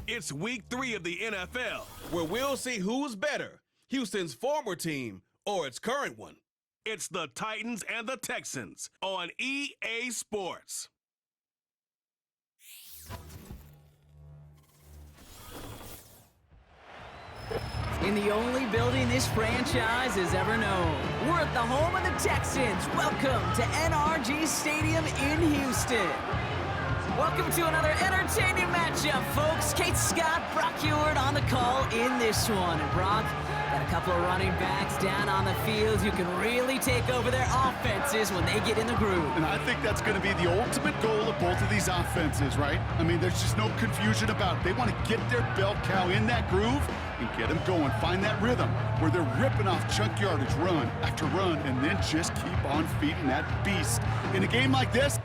It's week 3 of the NFL, where we'll see who's better, Houston's former team or its current one. It's the Titans and the Texans on EA Sports. In the only building this franchise has ever known, we're at the home of the Texans. Welcome to NRG Stadium in Houston. Welcome to another entertaining matchup, folks. Kate Scott, Brock Ewart on the call in this one. And Brock, got a couple of running backs down on the field who can really take over their offenses when they get in the groove. And I think that's going to be the ultimate goal of both of these offenses, right? I mean, there's just no confusion about it. They want to get their bell cow in that groove and get them going. Find that rhythm where they're ripping off chunk yardage run after run and then just keep on feeding that beast. In a game like this,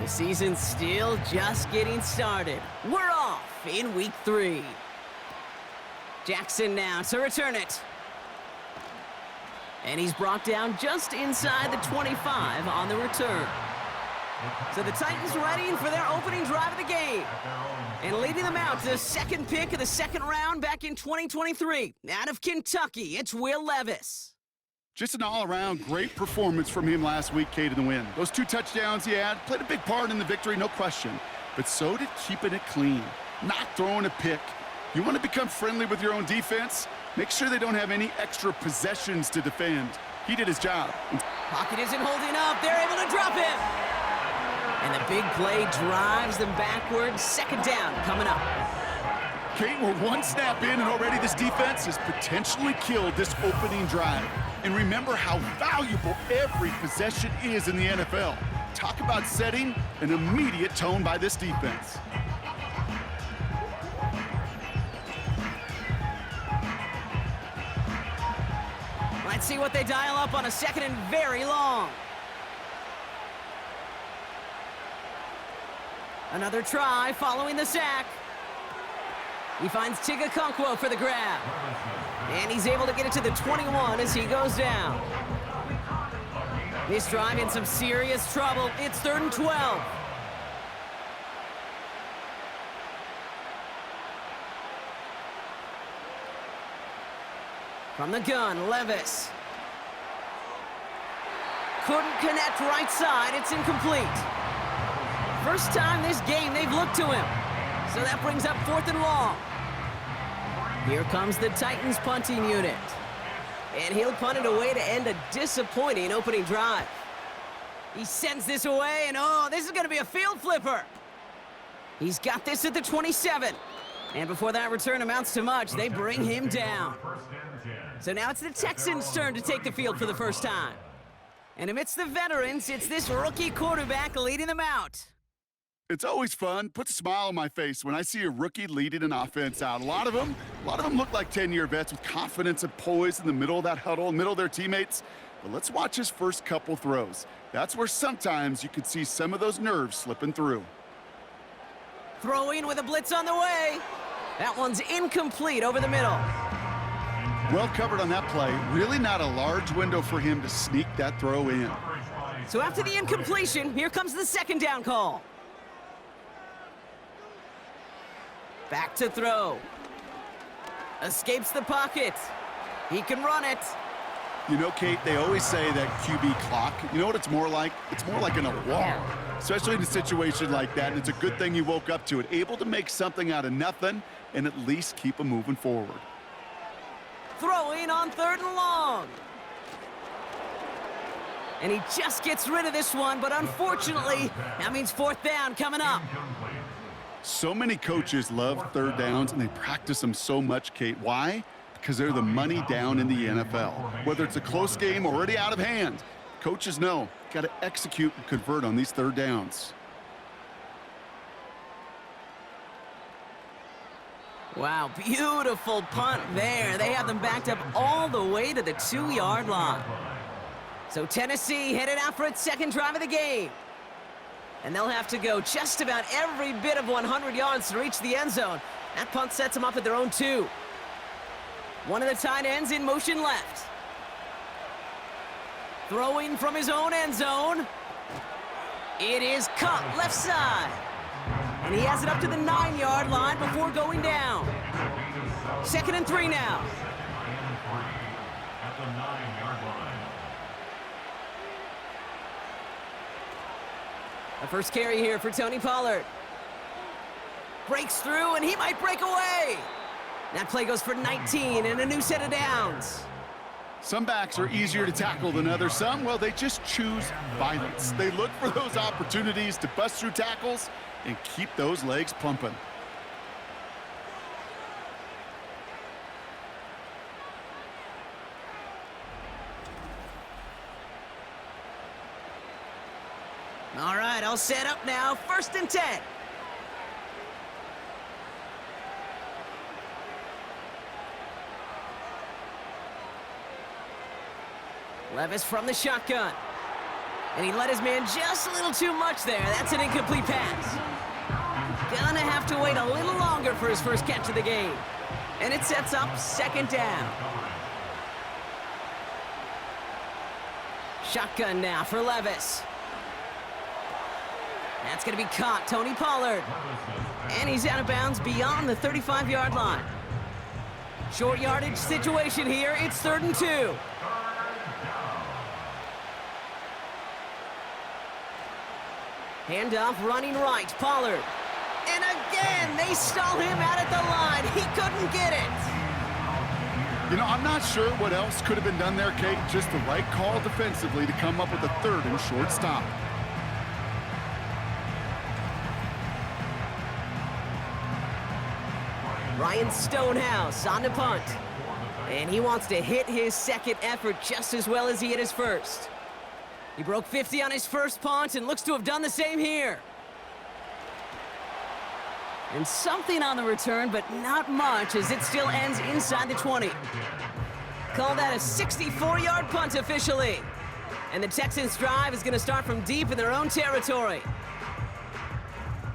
the season's still just getting started. We're off in week 3. Jackson now to return it. And he's brought down just inside the 25 on the return. So the Titans ready for their opening drive of the game. And leading them out to the second pick of the second round back in 2023. Out of Kentucky, it's Will Levis. just an all-around great performance from him last week, Kate, in the win. Those 2 touchdowns he had played a big part in the victory, no question. But so did keeping it clean, not throwing a pick. You want to become friendly with your own defense? Make sure they don't have any extra possessions to defend. He did his job. Pocket isn't holding up. They're able to drop him. And the big play drives them backwards. Second down coming up. Kate, we're 1 snap in, and already this defense has potentially killed this opening drive. And remember how valuable every possession is in the NFL. Talk about setting an immediate tone by this defense. Let's see what they dial up on a second and very long. Another try following the sack. He finds Tigakonkwo for the grab. And he's able to get it to the 21 as he goes down. This drive in some serious trouble. It's 3rd and 12. From the gun, Levis. Couldn't connect right side. It's incomplete. First time this game they've looked to him. So that brings up 4th and long. Here comes the Titans punting unit. And he'll punt it away to end a disappointing opening drive. He sends this away, and oh, this is going to be a field flipper. He's got this at the 27. And before that return amounts to much, they bring him down. So now it's the Texans' turn to take the field for the first time. And amidst the veterans, it's this rookie quarterback leading them out. It's always fun, puts a smile on my face when I see a rookie leading an offense out. A lot of them look like 10-year vets with confidence and poise in the middle of that huddle, middle of their teammates. But let's watch his first couple throws. That's where sometimes you could see some of those nerves slipping through. Throwing with a blitz on the way. That one's incomplete over the middle. Well covered on that play. Really not a large window for him to sneak that throw in. So after the incompletion, here comes the second down call. Back to throw. Escapes the pocket. He can run it. You know, Kate, they always say that QB clock, you know what it's more like? It's more like an alarm, especially in a situation like that. And it's a good thing you woke up to it, able to make something out of nothing and at least keep them moving forward. Throwing on 3rd and long. And he just gets rid of this one, but unfortunately, that means 4th down coming up. So many coaches love 3rd downs, and they practice them so much, Kate. Why? Because they're the money down in the NFL. Whether it's a close game or already out of hand, coaches know, got to execute and convert on these 3rd downs. Wow, beautiful punt there. They have them backed up all the way to the 2-yard line. So Tennessee headed out for its second drive of the game. And they'll have to go just about every bit of 100 yards to reach the end zone. That punt sets them up at their own 2. One of the tight ends in motion left. Throwing from his own end zone. It is caught left side. And he has it up to the 9-yard line before going down. 2nd and 3 now. At the 9-yard line. The first carry here for Tony Pollard. Breaks through, and he might break away. That play goes for 19 and a new set of downs. Some backs are easier to tackle than others. Some, well, they just choose violence. They look for those opportunities to bust through tackles and keep those legs pumping. All right, all set up now. 1st and 10. Levis from the shotgun. And he let his man just a little too much there. That's an incomplete pass. Gonna have to wait a little longer for his first catch of the game. And it sets up 2nd down. Shotgun now for Levis. That's going to be caught, Tony Pollard. And he's out of bounds beyond the 35-yard line. Short yardage situation here. It's 3rd and 2. Handoff running right, Pollard. And again, they stall him out at the line. He couldn't get it. You know, I'm not sure what else could have been done there, Kate. Just the right call defensively to come up with a 3rd and short stop. Ryan Stonehouse on the punt. And he wants to hit his 2nd effort just as well as he hit his 1st. He broke 50 on his 1st punt and looks to have done the same here. And something on the return, but not much, as it still ends inside the 20. Call that a 64-yard punt officially. And the Texans' drive is going to start from deep in their own territory.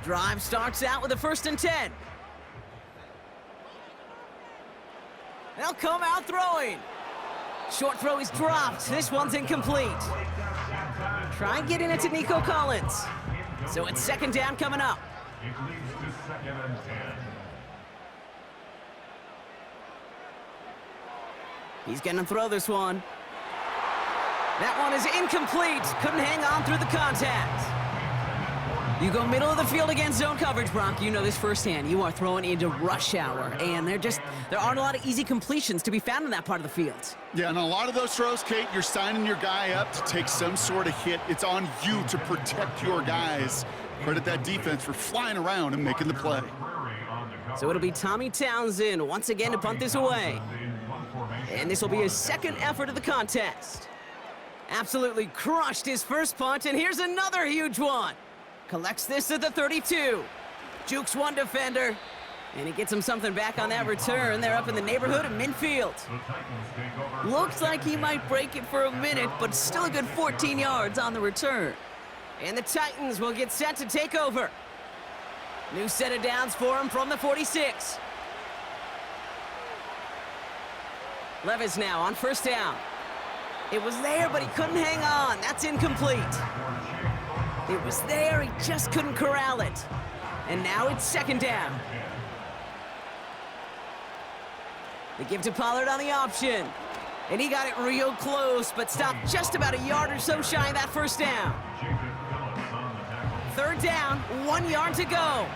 Drive starts out with a 1st and 10. They'll come out throwing. Short throw is dropped. This one's incomplete. Try getting it to Nico Collins. So it's 2nd down coming up. It leads to 2nd and 10. He's going to throw this one. That one is incomplete. Couldn't hang on through the contact. You go middle of the field against zone coverage, Brock. You know this firsthand. You are throwing into rush hour, and there aren't a lot of easy completions to be found in that part of the field. Yeah, and a lot of those throws, Kate, you're signing your guy up to take some sort of hit. It's on you to protect your guys. Credit that defense for flying around and making the play. So it'll be Tommy Townsend once again to punt this away. And this will be his 2nd effort of the contest. Absolutely crushed his 1st punt, and here's another huge one. Collects this at the 32. Jukes one defender. And he gets him something back on that return. They're up in the neighborhood of midfield. Looks like he might break it for a minute, but still a good 14 yards on the return. And the Titans will get set to take over. New set of downs for him from the 46. Levis now on 1st down. It was there, but he couldn't hang on. That's incomplete. It was there, he just couldn't corral it. And now it's 2nd down. They give to Pollard on the option. And he got it real close, but stopped just about a yard or so shy of that 1st down. 3rd down, 1 yard to go.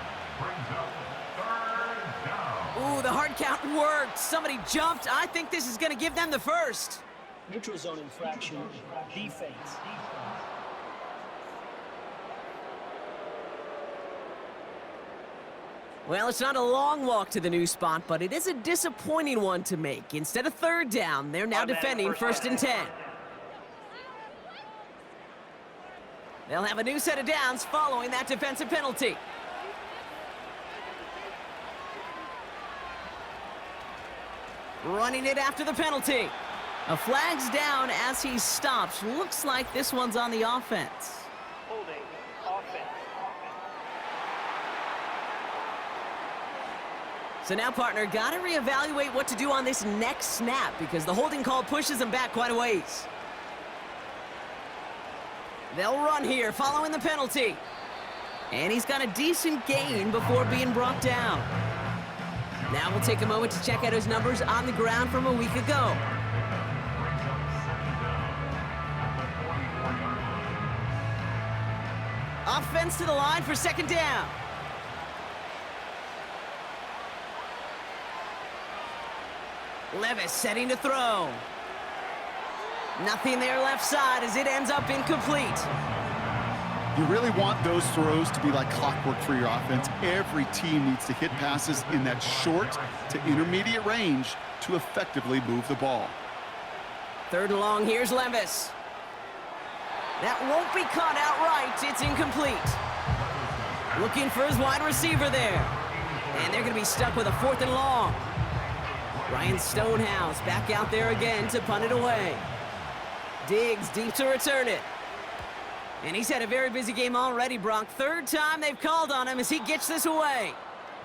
Ooh, the hard count worked. Somebody jumped. I think this is going to give them the 1st. Neutral zone infraction, defense. Well, it's not a long walk to the new spot, but it is a disappointing one to make. Instead of 3rd down, they're now defending 1st and 10. They'll have a new set of downs following that defensive penalty. Running it after the penalty. A flag's down as he stops. Looks like this one's on the offense. Holding offense. So now, partner, got to reevaluate what to do on this next snap because the holding call pushes him back quite a ways. They'll run here following the penalty. And he's got a decent gain before being brought down. Now we'll take a moment to check out his numbers on the ground from a week ago. Offense to the line for second down. Levis setting to throw. Nothing there left side as it ends up incomplete. You really want those throws to be like clockwork for your offense. Every team needs to hit passes in that short to intermediate range to effectively move the ball. Third and long, here's Levis. That won't be caught outright. It's incomplete. Looking for his wide receiver there. And they're going to be stuck with a 4th and long. Ryan Stonehouse back out there again to punt it away. Diggs deep to return it. And he's had a very busy game already, Brock. Third time they've called on him as he gets this away.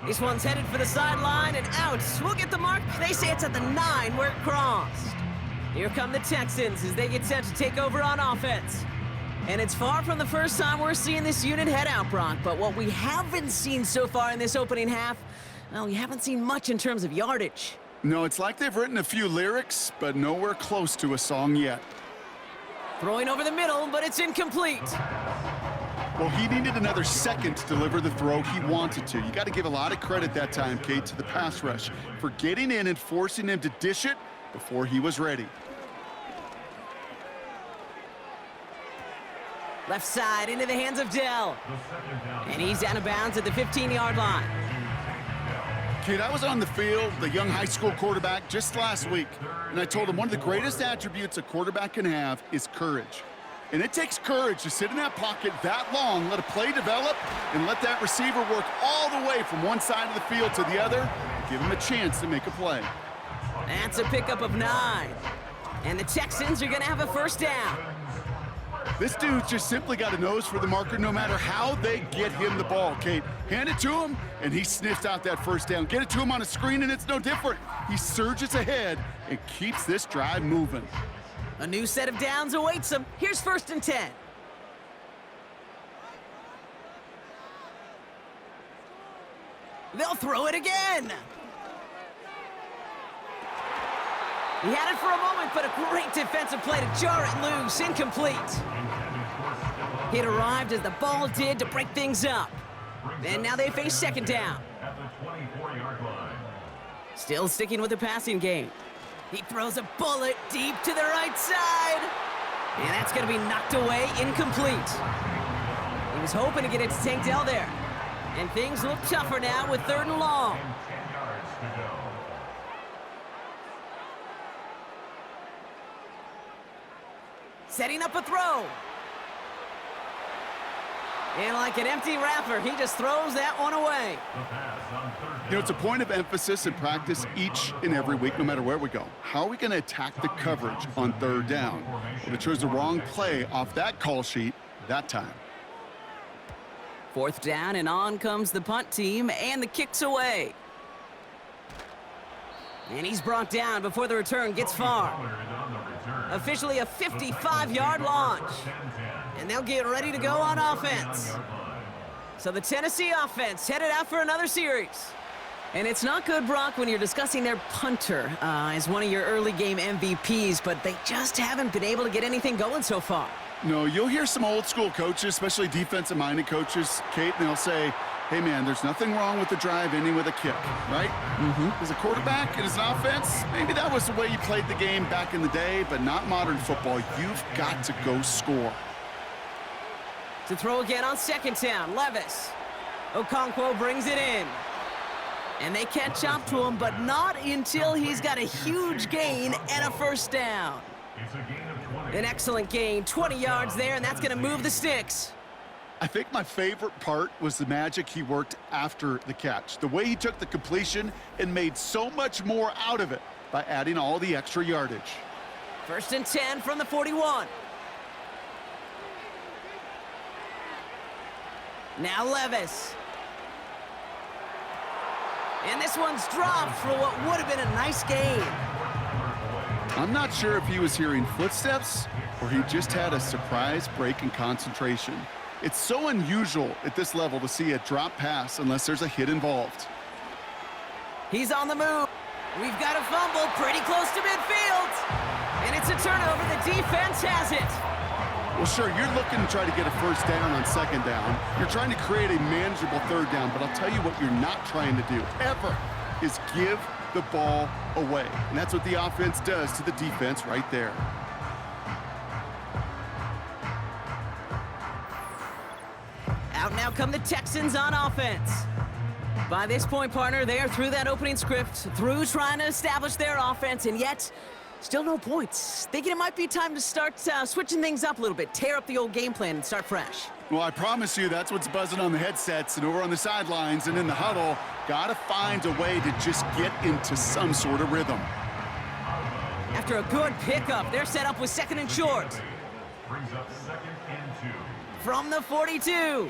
This one's headed for the sideline and out. We'll get the mark. They say it's at the 9 where it crossed. Here come the Texans as they get set to take over on offense. And it's far from the first time we're seeing this unit head out, Brock. But what we haven't seen so far in this opening half, well, we haven't seen much in terms of yardage. No, it's like they've written a few lyrics, but nowhere close to a song yet. Throwing over the middle, but it's incomplete. Well, he needed another second to deliver the throw he wanted to. You got to give a lot of credit that time, Kate, to the pass rush for getting in and forcing him to dish it before he was ready. Left side into the hands of Dell. And he's out of bounds at the 15-yard line. Kid, I was on the field, the young high school quarterback, just last week, and I told him one of the greatest attributes a quarterback can have is courage. And it takes courage to sit in that pocket that long, let a play develop, and let that receiver work all the way from one side of the field to the other, give him a chance to make a play. That's a pickup of 9. And the Texans are going to have a first down. This dude's just simply got a nose for the marker no matter how they get him the ball, Kate. Hand it to him, and he sniffs out that first down. Get it to him on a screen, and it's no different. He surges ahead and keeps this drive moving. A new set of downs awaits him. Here's 1st and 10. They'll throw it again. He had it for a moment, but a great defensive play to jar it loose. Incomplete. It arrived as the ball did to break things up. And now they face second down. Still sticking with the passing game. He throws a bullet deep to the right side. And that's going to be knocked away, incomplete. He was hoping to get it to Tank Dell there. And things look tougher now with 3rd and long. Setting up a throw. And like an empty wrapper, he just throws that one away. You know, it's a point of emphasis in practice each and every week, no matter where we go. How are we going to attack the coverage on 3rd down? Well, they chose the wrong play off that call sheet that time. 4th down, and on comes the punt team, and the kick's away. And he's brought down before the return gets far. Officially a 55-yard launch. And they'll get ready to go on offense. So the Tennessee offense headed out for another series. And it's not good, Brock, when you're discussing their punter as one of your early game MVPs, but they just haven't been able to get anything going so far. No, you'll hear some old school coaches, especially defensive-minded coaches, Kate, and they'll say, hey, man, there's nothing wrong with the drive ending with a kick, right? As a quarterback and as an offense, maybe that was the way you played the game back in the day, but not modern football. You've got to go score. To throw again on 2nd down, Levis. Okonkwo brings it in. And they catch up to him, but not until he's got a huge gain and a first down. An excellent gain, 20 yards there, and that's going to move the sticks. I think my favorite part was the magic he worked after the catch. The way he took the completion and made so much more out of it by adding all the extra yardage. 1st and 10 from the 41. Now Levis. And this one's dropped for what would have been a nice gain. I'm not sure if he was hearing footsteps or he just had a surprise break in concentration. It's so unusual at this level to see a drop pass unless there's a hit involved. He's on the move. We've got a fumble pretty close to midfield. And it's a turnover. The defense has it. Well, sure, you're looking to try to get a first down on second down. You're trying to create a manageable third down, but I'll tell you what you're not trying to do, ever, is give the ball away. And that's what the offense does to the defense right there. Out now come the Texans on offense. By this point, partner, they are through that opening script, through trying to establish their offense, and yet still no points. Thinking it might be time to start switching things up a little bit, tear up the old game plan and start fresh. Well, I promise you that's what's buzzing on the headsets and over on the sidelines and in the huddle. Gotta find a way to just get into some sort of rhythm. After a good pickup, they're set up with second and short. Brings up 2nd and 2. From the 42.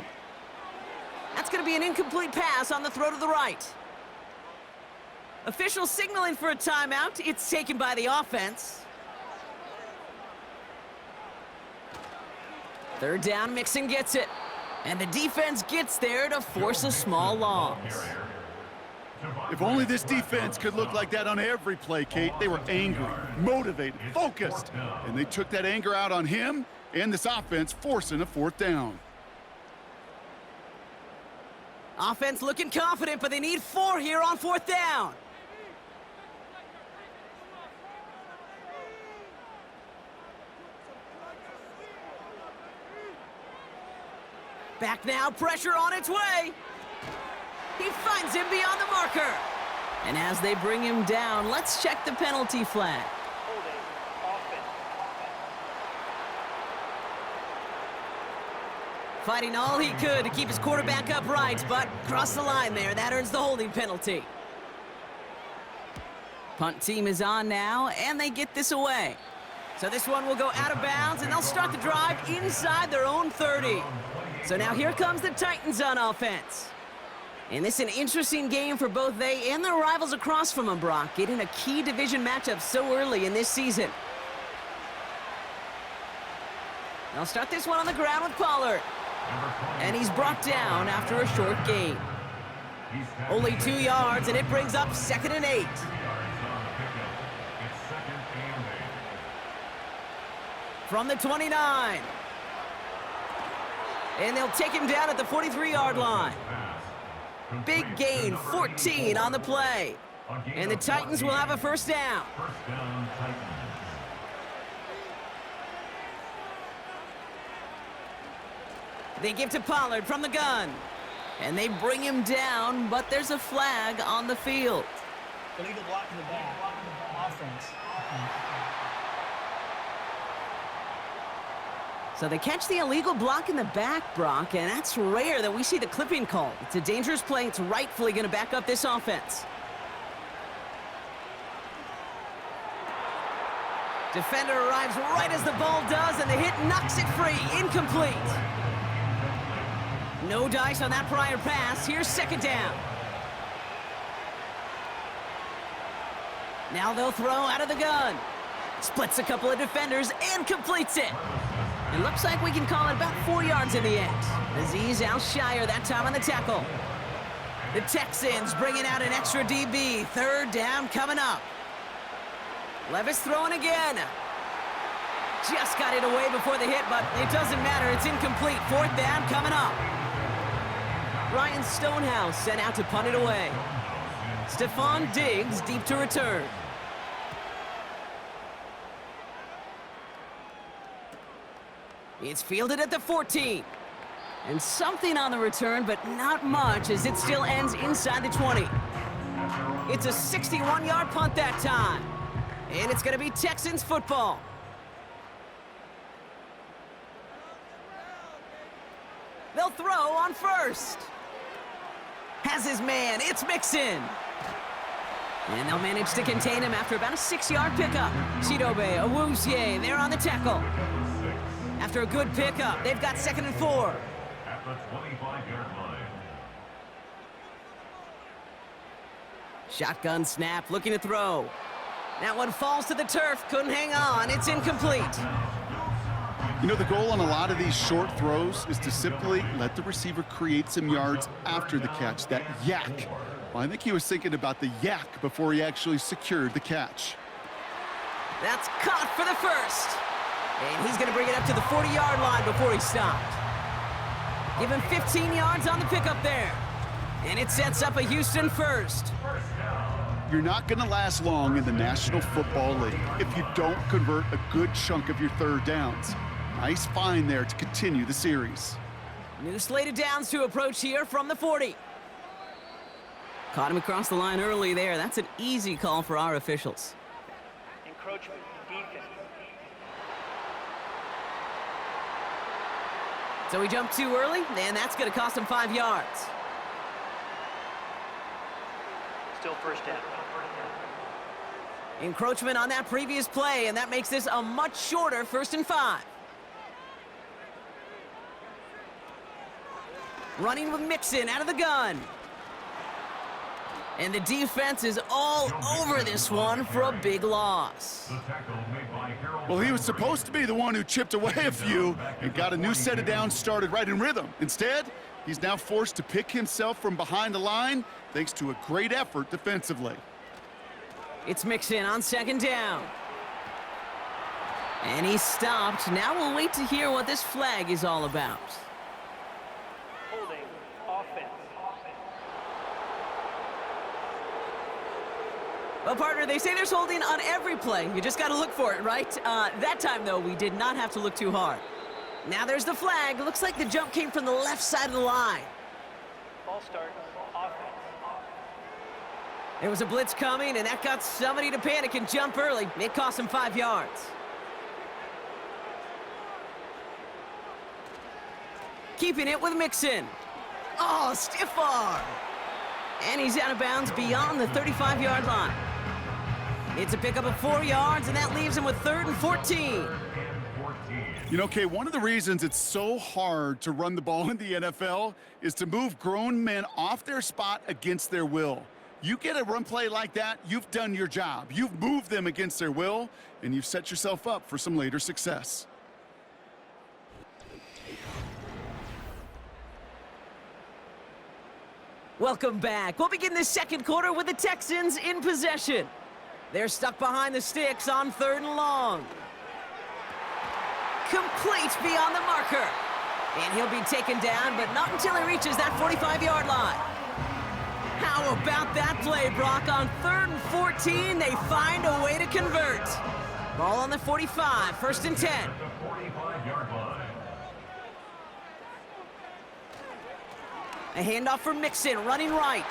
That's going to be an incomplete pass on the throw to the right. Official signaling for a timeout. It's taken by the offense. Third down, Mixon gets it. And the defense gets there to force a small loss. If only this defense could look like that on every play, Kate. They were angry, motivated, focused. And they took that anger out on him and this offense, forcing a fourth down. Offense looking confident, but they need 4 here on fourth down. Back now, pressure on its way. He finds him beyond the marker. And as they bring him down, let's check the penalty flag. Holding offense. Fighting all he could to keep his quarterback upright, but crossed the line there. That earns the holding penalty. Punt team is on now, and they get this away. So this one will go out of bounds, and they'll start the drive inside their own 30. So now here comes the Titans on offense. And this is an interesting game for both they and their rivals across from them, Brock, getting a key division matchup so early in this season. They'll start this one on the ground with Pollard. And he's brought down after a short gain. Only 2 yards, and it brings up 2nd and 8. From the 29. And they'll take him down at the 43-yard line. Big gain, 14 on the play. And the Titans will have a first down. They give to Pollard from the gun. And they bring him down, but there's a flag on the field. Illegal block in the back. Offense. So they catch the illegal block in the back, Brock, and that's rare that we see the clipping call. It's a dangerous play. It's rightfully going to back up this offense. Defender arrives right as the ball does, and the hit knocks it free. Incomplete. No dice on that prior pass. Here's 2nd down. Now they'll throw out of the gun. Splits a couple of defenders and completes it. It looks like we can call it about 4 yards in the end. Aziz Al-Shire that time on the tackle. The Texans bringing out an extra DB. 3rd down coming up. Levis throwing again. Just got it away before the hit, but it doesn't matter. It's incomplete. 4th down coming up. Ryan Stonehouse sent out to punt it away. Stephon Diggs deep to return. It's fielded at the 14. And something on the return, but not much, as it still ends inside the 20. It's a 61-yard punt that time. And it's going to be Texans football. They'll throw on first. Has his man. It's Mixon. And they'll manage to contain him after about a 6-yard pickup. Chidobe Awuzie, they're on the tackle. After a good pickup, they've got 2nd and 4. At the 25-yard line. Shotgun snap, looking to throw. That one falls to the turf. Couldn't hang on. It's incomplete. You know, the goal on a lot of these short throws is to simply let the receiver create some yards after the catch, that yak. Well, I think he was thinking about the yak before he actually secured the catch. That's caught for the first. And he's going to bring it up to the 40-yard line before he stopped. Give him 15 yards on the pickup there. And it sets up a Houston first. You're not going to last long in the National Football League if you don't convert a good chunk of your third downs. Nice find there to continue the series. New slate of downs to approach here from the 40. Caught him across the line early there. That's an easy call for our officials. Encroachment, defense. So he jumped too early, and that's going to cost him 5 yards. Still first down. Encroachment on that previous play, and that makes this a much shorter 1st and 5. Running with Mixon out of the gun. And the defense is all over this one for a big loss. Well, he was supposed to be the one who chipped away a few and got a new set of downs started right in rhythm. Instead, he's now forced to pick himself from behind the line thanks to a great effort defensively. It's Mixon on 2nd down. And he stopped. Now we'll wait to hear what this flag is all about. Holding, offense. Well, partner, they say there's holding on every play. You just got to look for it, right? That time, though, we did not have to look too hard. Now there's the flag. Looks like the jump came from the left side of the line. Ball start, offense. There was a blitz coming, and that got somebody to panic and jump early. It cost him 5 yards. Keeping it with Mixon. Oh, stiff arm. And he's out of bounds beyond the 35-yard line. It's a pickup of 4 yards, and that leaves him with 3rd and 14. You know, Kay, one of the reasons it's so hard to run the ball in the NFL is to move grown men off their spot against their will. You get a run play like that, you've done your job. You've moved them against their will, and you've set yourself up for some later success. Welcome back. We'll begin the 2nd quarter with the Texans in possession. They're stuck behind the sticks on 3rd and long. Complete beyond the marker. And he'll be taken down, but not until he reaches that 45-yard line. How about that play, Brock? On 3rd and 14, they find a way to convert. Ball on the 45, 1st and 10. A handoff for Mixon, running right.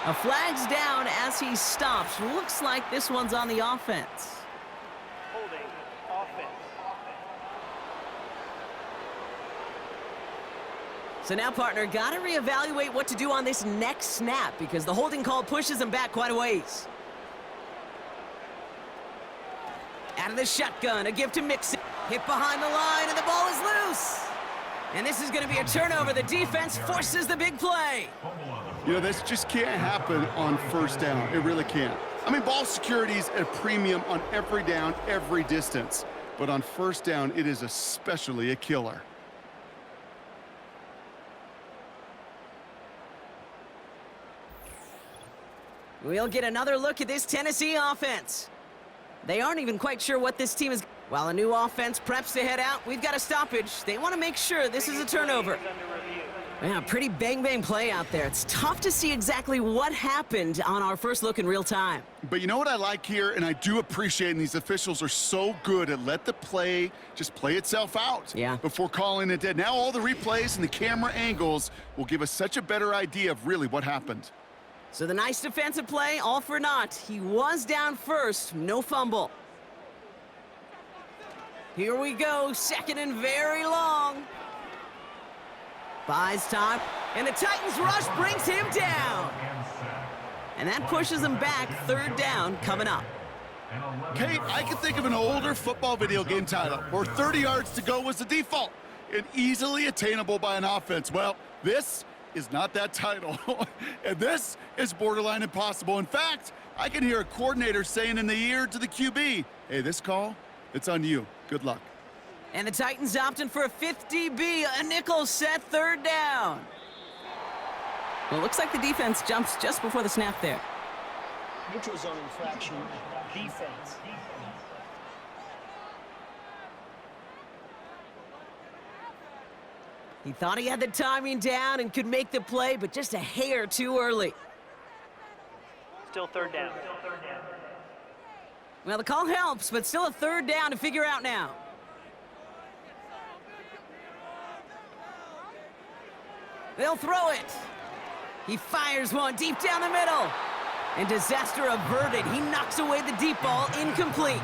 A flag's down as he stops. Looks like this one's on the offense. Holding, offense. So now, partner, got to reevaluate what to do on this next snap because the holding call pushes him back quite a ways. Out of the shotgun, a give to Mixon. Hit behind the line, and the ball is loose. And this is going to be a turnover. The defense forces the big play. You know, this just can't happen on 1st down. It really can't. I mean, ball security is a premium on every down, every distance. But on 1st down, it is especially a killer. We'll get another look at this Tennessee offense. They aren't even quite sure what this team is. While a new offense preps to head out, we've got a stoppage. They want to make sure this is a turnover. Yeah, pretty bang-bang play out there. It's tough to see exactly what happened on our first look in real time. But you know what I like here, and I do appreciate, and these officials are so good at let the play just play itself out before calling it dead. Now all the replays and the camera angles will give us such a better idea of really what happened. So the nice defensive play, all for naught. He was down first, no fumble. Here we go, 2nd and very long. Buys time, and the Titans rush brings him down. And that pushes him back, 3rd down coming up. Kate, I can think of an older football video game title where 30 yards to go was the default and easily attainable by an offense. Well, this is not that title. And this is borderline impossible. In fact, I can hear a coordinator saying in the ear to the QB, hey, this call, it's on you. Good luck. And the Titans opting for a 50B, a nickel set, third down. Well, it looks like the defense jumps just before the snap there. Neutral zone infraction, defense. He thought he had the timing down and could make the play, but just a hair too early. Still third down. Well, the call helps, but still a third down to figure out now. They'll throw it. He fires one deep down the middle. And disaster averted. He knocks away the deep ball, incomplete.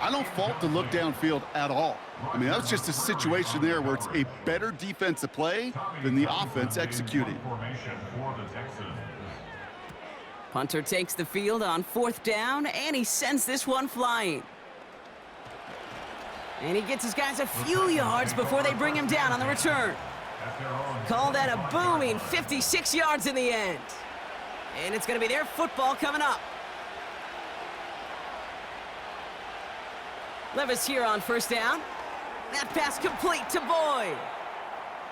I don't fault the look downfield at all. I mean, that was just a situation there where it's a better defensive play than the offense executing. Punter takes the field on fourth down, and he sends this one flying. And he gets his guys a few yards before they bring him down on the return. Call that a booming 56 yards in the end. And it's going to be their football coming up. Levis here on first down. That pass complete to Boyd.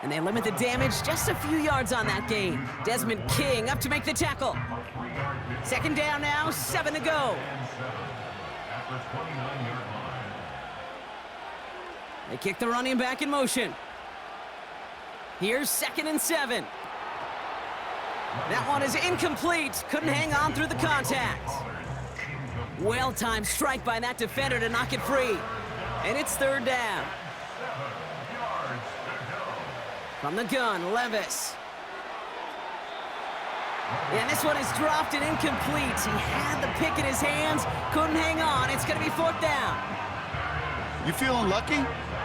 And they limit the damage just a few yards on that gain. Desmond King up to make the tackle. Second down now, 7 to go. They kick the running back in motion. Here's 2nd and 7. That one is incomplete. Couldn't hang on through the contact. Well-timed strike by that defender to knock it free. And it's third down. From the gun, Levis. And this one is dropped and incomplete. He had the pick in his hands, couldn't hang on. It's going to be fourth down. You feeling lucky?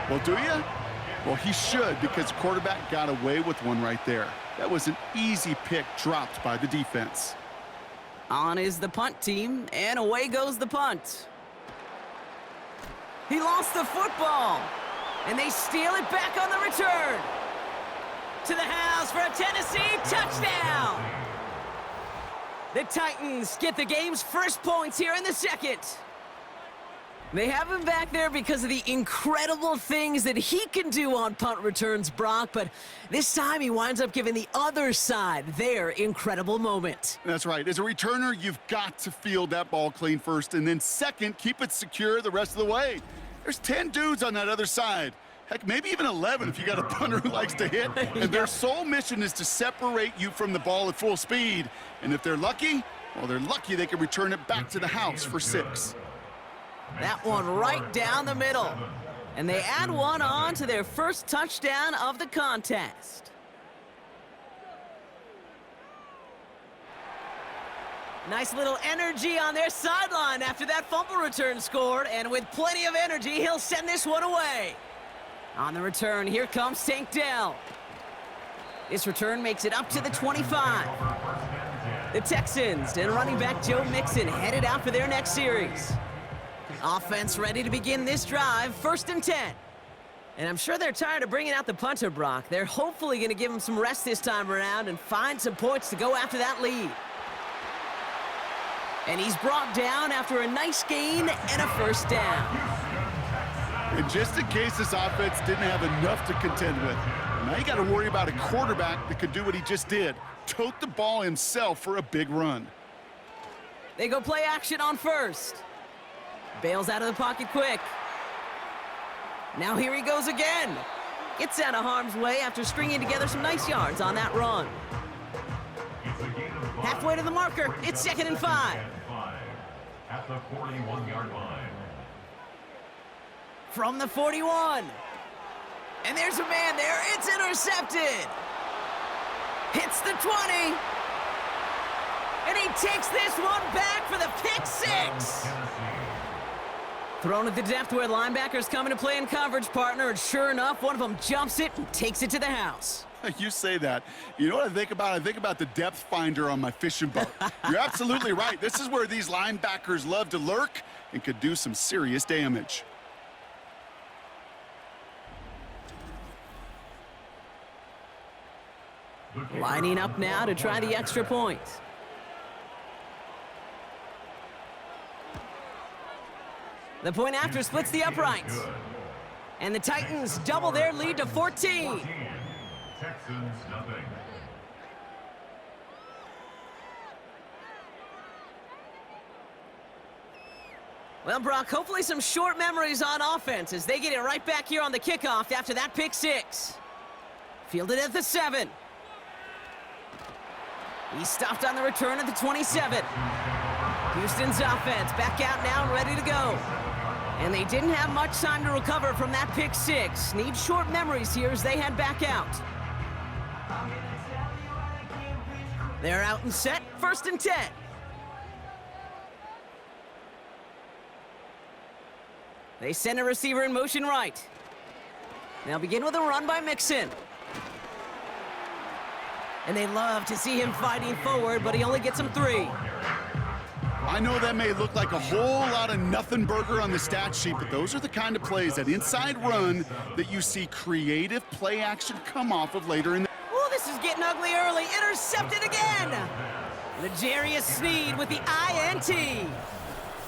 Well, do you? Well, he should, because the quarterback got away with one right there. That was an easy pick dropped by the defense. On is the punt team, and away goes the punt. He lost the football, and they steal it back on the return. To the house for a Tennessee touchdown. The Titans get the game's first points here in the second. They have him back there because of the incredible things that he can do on punt returns, Brock, but this time he winds up giving the other side their incredible moment. That's right. As a returner, you've got to field that ball clean first, and then second, keep it secure the rest of the way. There's 10 dudes on that other side. Heck, maybe even 11 if you got a punter who likes to hit. And their sole mission is to separate you from the ball at full speed. And if they're lucky, well, they're lucky they can return it back to the house for 6. That one right down the middle. And they add one on to their first touchdown of the contest. Nice little energy on their sideline after that fumble return scored. And with plenty of energy, he'll send this one away. On the return, here comes Tank Dell. This return makes it up to the 25. The Texans and running back Joe Mixon headed out for their next series. Offense ready to begin this drive, 1st and 10. And I'm sure they're tired of bringing out the punter, Brock. They're hopefully going to give him some rest this time around and find some points to go after that lead. And he's brought down after a nice gain and a first down. And just in case this offense didn't have enough to contend with, now you got to worry about a quarterback that could do what he just did, tote the ball himself for a big run. They go play action on first. Bails out of the pocket quick. Now here he goes again. Gets out of harm's way after stringing together some nice yards on that run. Halfway to the marker, it's 2nd and 5. At the 41-yard line. From the 41. And there's a man there. It's intercepted. Hits the 20. And he takes this one back for the pick 6. Thrown at the depth where linebackers come into play in coverage, partner, and sure enough, one of them jumps it and takes it to the house. You say that. You know what I think about? I think about the depth finder on my fishing boat. You're absolutely right. This is where these linebackers love to lurk and could do some serious damage. Lining up now to try the extra point. The point after splits the uprights. And the Titans double their lead to 14. Texans nothing. Well, Brock, hopefully some short memories on offense as they get it right back here on the kickoff after that pick six. Fielded at the 7. He's stopped on the return at the 27. Houston's offense back out now and ready to go. And they didn't have much time to recover from that pick six. Need short memories here as they head back out. They're out and set, 1st and 10. They send a receiver in motion right. They'll begin with a run by Mixon. And they love to see him fighting forward, but he only gets him 3. I know that may look like a whole lot of nothing burger on the stat sheet, but those are the kind of plays, that inside run, that you see creative play action come off of later in the... Oh, this is getting ugly early. Intercepted again. L'Jarius Sneed with the INT.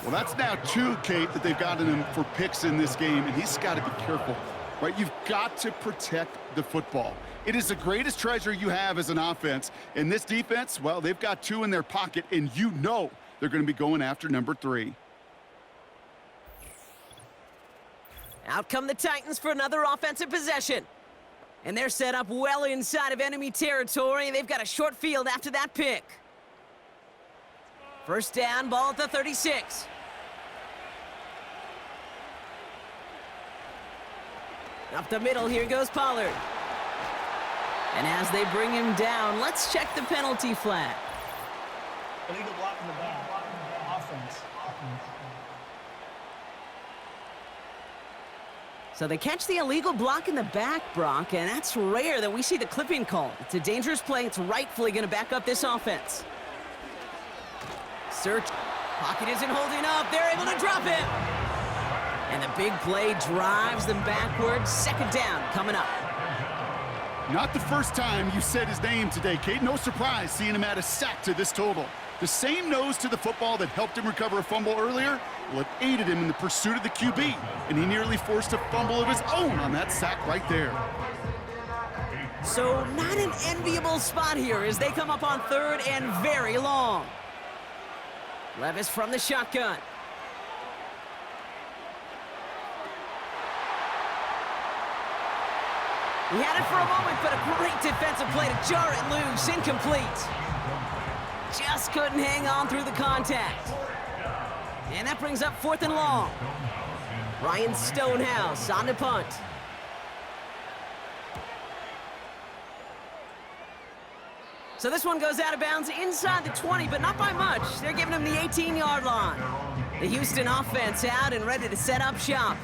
Well, that's now 2, Kate, that they've gotten him for picks in this game, and he's got to be careful, right? You've got to protect the football. It is the greatest treasure you have as an offense. And this defense, well, they've got 2 in their pocket, and you know they're going to be going after number 3. Out come the Titans for another offensive possession. And they're set up well inside of enemy territory. They've got a short field after that pick. 1st down, ball at the 36. Up the middle, here goes Pollard. And as they bring him down, let's check the penalty flag. Illegal block in the back. Offense. So they catch the illegal block in the back, Brock, and that's rare that we see the clipping call. It's a dangerous play. It's rightfully going to back up this offense. Search. Pocket isn't holding up. They're able to drop him. And the big play drives them backwards. 2nd down coming up. Not the first time you said his name today, Kate. No surprise seeing him add a sack to this total. The same nose to the football that helped him recover a fumble earlier, well, it aided him in the pursuit of the QB, and he nearly forced a fumble of his own on that sack right there. So not an enviable spot here as they come up on 3rd and very long. Levis from the shotgun. He had it for a moment, but a great defensive play to jar it loose. Incomplete. Just couldn't hang on through the contact. And that brings up 4th and long. Ryan Stonehouse on the punt. So this one goes out of bounds inside the 20, but not by much. They're giving him the 18-yard line. The Houston offense out and ready to set up shop.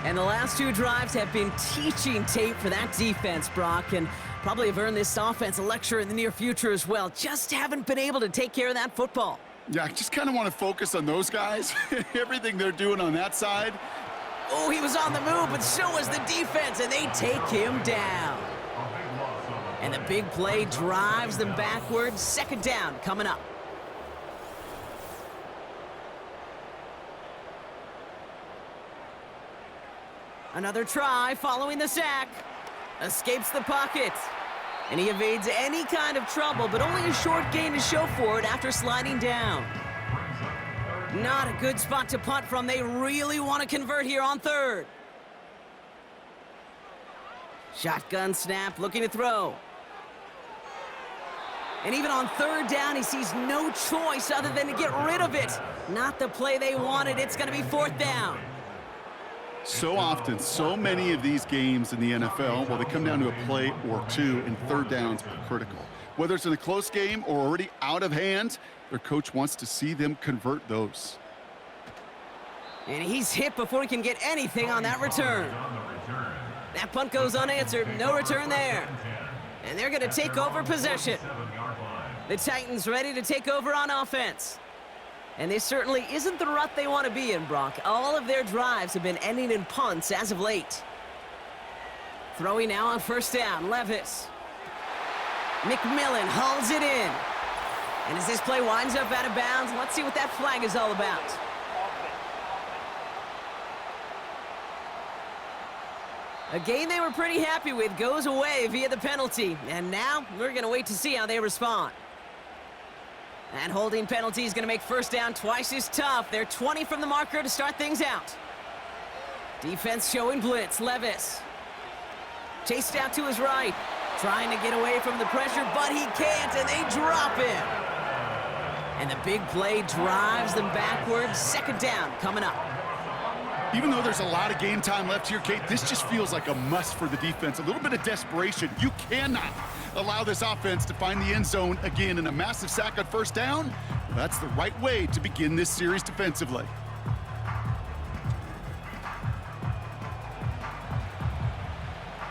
And the last 2 drives have been teaching tape for that defense, Brock, and probably have earned this offense a lecture in the near future as well. Just haven't been able to take care of that football. Yeah, I just kind of want to focus on those guys. Everything they're doing on that side. Oh, he was on the move, but so was the defense, and they take him down. And the big play drives them backwards. 2nd down coming up. Another try following the sack. Escapes the pocket. And he evades any kind of trouble, but only a short gain to show for it after sliding down. Not a good spot to punt from. They really want to convert here on 3rd. Shotgun snap, looking to throw. And even on 3rd down, he sees no choice other than to get rid of it. Not the play they wanted. It's going to be 4th down. So often, so many of these games in the NFL, well, they come down to a play or 2, and 3rd downs are critical. Whether it's in a close game or already out of hand, their coach wants to see them convert those. And he's hit before he can get anything on that return. That punt goes unanswered. No return there. And they're going to take over possession. The Titans ready to take over on offense. And this certainly isn't the rut they want to be in, Brock. All of their drives have been ending in punts as of late. Throwing now on 1st down, Levis. McMillan hulls it in. And as this play winds up out of bounds, let's see what that flag is all about. A game they were pretty happy with goes away via the penalty. And now we're going to wait to see how they respond. That holding penalty is going to make first down twice as tough. They're 20 from the marker to start things out. Defense showing blitz. Levis. Chased out to his right. Trying to get away from the pressure, but he can't, and they drop him. And the big play drives them backwards. Second down coming up. Even though there's a lot of game time left here, Kate, this just feels like a must for the defense. A little bit of desperation. You cannot allow this offense to find the end zone again in a massive sack on first down. Well, that's the right way to begin this series defensively.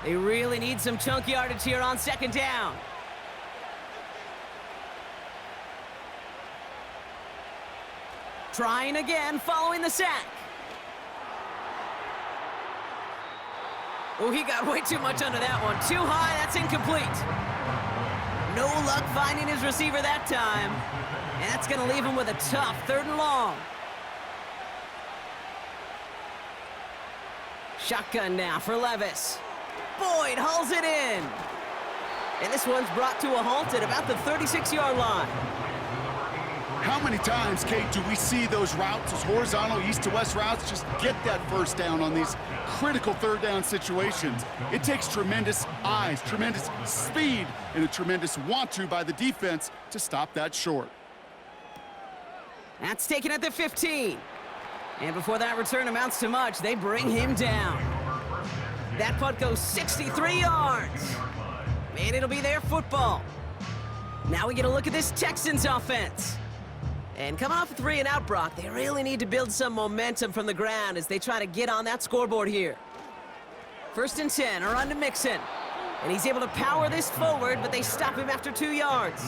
They really need some chunk yardage here on second down. Trying again, following the sack. Oh, he got way too much under that one. Too high, that's incomplete. No luck finding his receiver that time. And that's going to leave him with a tough 3rd and long. Shotgun now for Levis. Boyd hauls it in. And this one's brought to a halt at about the 36-yard line. How many times, Kate, do we see those routes, those horizontal east-to-west routes, just get that first down on these critical 3rd down situations? It takes tremendous eyes, tremendous speed, and a tremendous want-to by the defense to stop that short. That's taken at the 15. And before that return amounts to much, they bring him down. That punt goes 63 yards. And it'll be their football. Now we get a look at this Texans offense. And coming off a 3-and-out, Brock, they really need to build some momentum from the ground as they try to get on that scoreboard here. 1st and 10, a run to Mixon. And he's able to power this forward, but they stop him after 2 yards.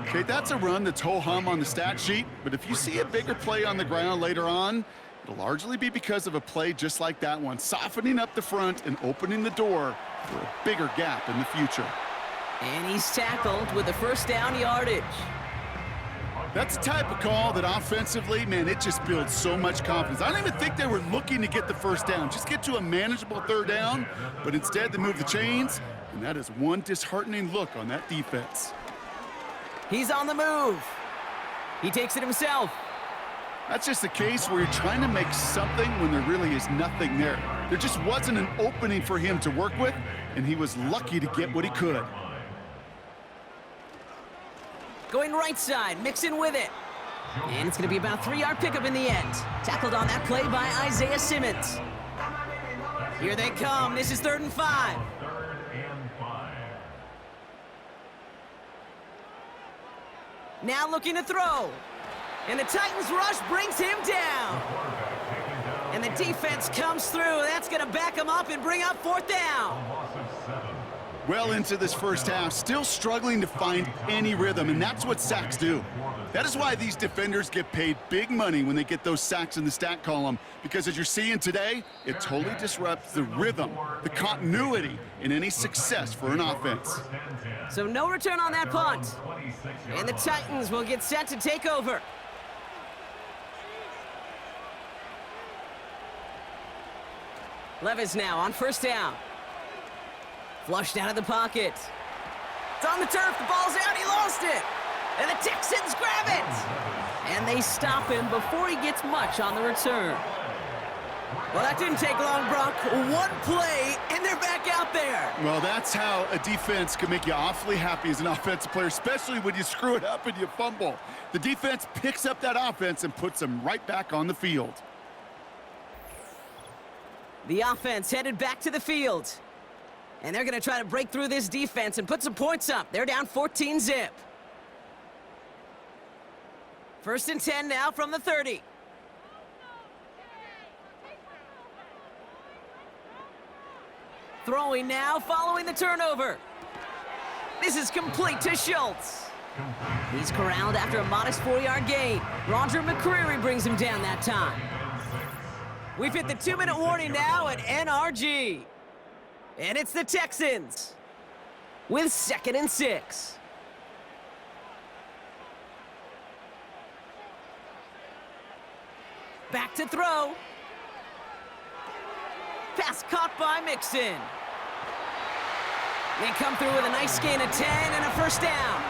Okay, that's a run that's ho-hum on the stat sheet, but if you see a bigger play on the ground later on, it'll largely be because of a play just like that one, softening up the front and opening the door for a bigger gap in the future. And he's tackled with the first down yardage. That's the type of call that offensively, man, it just builds so much confidence. I don't even think they were looking to get the first down, just get to a manageable 3rd down, but instead they move the chains, and that is one disheartening look on that defense. He's on the move. He takes it himself. That's just a case where you're trying to make something when there really is nothing there. There just wasn't an opening for him to work with, and he was lucky to get what he could. Going right side, Mixon with it. And it's going to be about a 3-yard pickup in the end. Tackled on that play by Isaiah Simmons. Here they come. This is 3rd and 5. Now looking to throw. And the Titans rush brings him down. And the defense comes through. That's going to back him up and bring up 4th down. Well into this first half, still struggling to find any rhythm, and that's what sacks do. That is why these defenders get paid big money when they get those sacks in the stat column, because as you're seeing today, it totally disrupts the rhythm, the continuity in any success for an offense. So no return on that punt. And the Titans will get set to take over. Levis now on first down. Flushed out of the pocket. It's on the turf, the ball's out, he lost it! And the Texans grab it! And they stop him before he gets much on the return. Well, that didn't take long, Brock. One play, and they're back out there. Well, that's how a defense can make you awfully happy as an offensive player, especially when you screw it up and you fumble. The defense picks up that offense and puts them right back on the field. The offense headed back to the field. And they're going to try to break through this defense and put some points up. They're down 14-zip. 1st and 10 now from the 30. Throwing now, following the turnover. This is complete to Schultz. He's corralled after a modest 4-yard gain. Roger McCreary brings him down that time. We've hit the 2-minute warning now at NRG. And it's the Texans. with 2nd and 6. Back to throw. Pass caught by Mixon. They come through with a nice gain of 10 and a first down.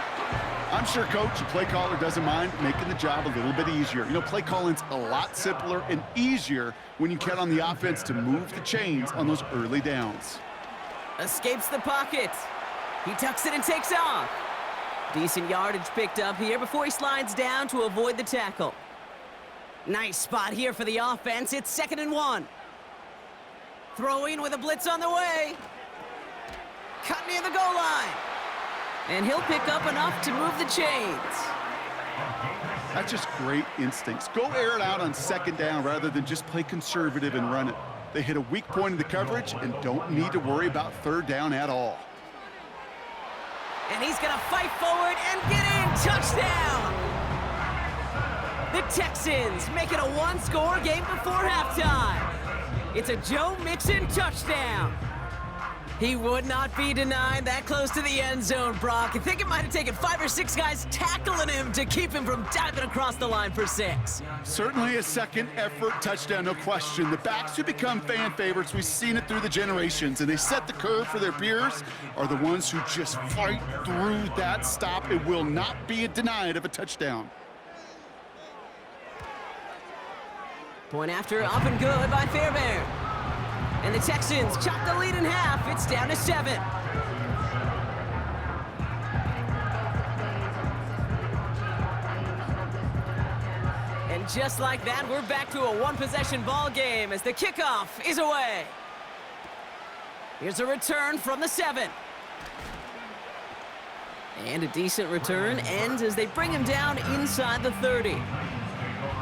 I'm sure coach and play caller doesn't mind making the job a little bit easier. You know, play calling's a lot simpler and easier when you count on the offense to move the chains on those early downs. Escapes the pocket. He tucks it and takes off. Decent yardage picked up here before he slides down to avoid the tackle. Nice spot here for the offense. It's 2nd and 1. Throwing with a blitz on the way. Cut near the goal line. And he'll pick up enough to move the chains. That's just great instincts. Go air it out on 2nd down rather than just play conservative and run it. They hit a weak point in the coverage and don't need to worry about 3rd down at all. And he's going to fight forward and get in. Touchdown! The Texans make it a one-score game before halftime. It's a Joe Mixon touchdown. He would not be denied that close to the end zone, Brock. I think it might have taken 5 or 6 guys tackling him to keep him from diving across the line for 6. Certainly a second effort touchdown, no question. The backs who become fan favorites, we've seen it through the generations, and they set the curve for their peers, are the ones who just fight through that stop. It will not be denied of a touchdown. Point after, up and good by Fairbairn. And the Texans chop the lead in half. It's down to 7. And just like that, we're back to a one-possession ball game as the kickoff is away. Here's a return from the 7. And a decent return ends as they bring him down inside the 30.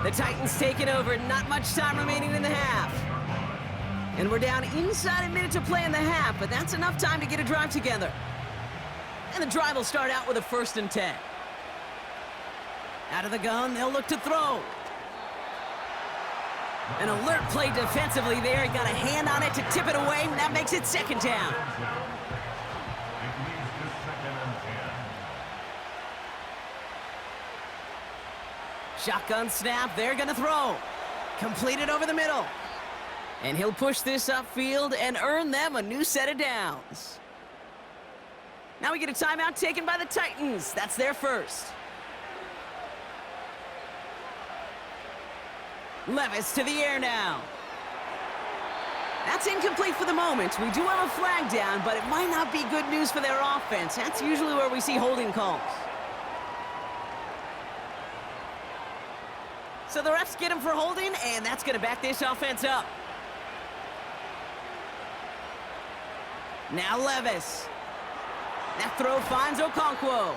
The Titans take it over. Not much time remaining in the half. And we're down inside a minute to play in the half, but that's enough time to get a drive together. And the drive will start out with a 1st and 10. Out of the gun, they'll look to throw. An alert play defensively there. He got a hand on it to tip it away, and that makes it 2nd down. Shotgun snap, they're gonna throw. Completed over the middle. And he'll push this upfield and earn them a new set of downs. Now we get a timeout taken by the Titans. That's their first. Levis to the air now. That's incomplete for the moment. We do have a flag down, but it might not be good news for their offense. That's usually where we see holding calls. So the refs get him for holding, and that's going to back this offense up. Now Levis. That throw finds Okonkwo.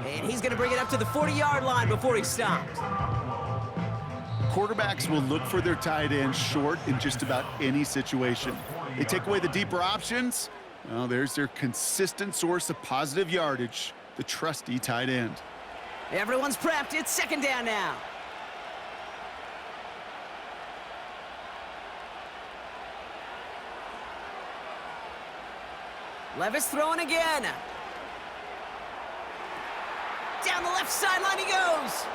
And he's going to bring it up to the 40-yard line before he's stopped. Quarterbacks will look for their tight end short in just about any situation. They take away the deeper options. Well, there's their consistent source of positive yardage, the trusty tight end. Everyone's prepped. It's 2nd down now. Levis throwing again. Down the left sideline he goes.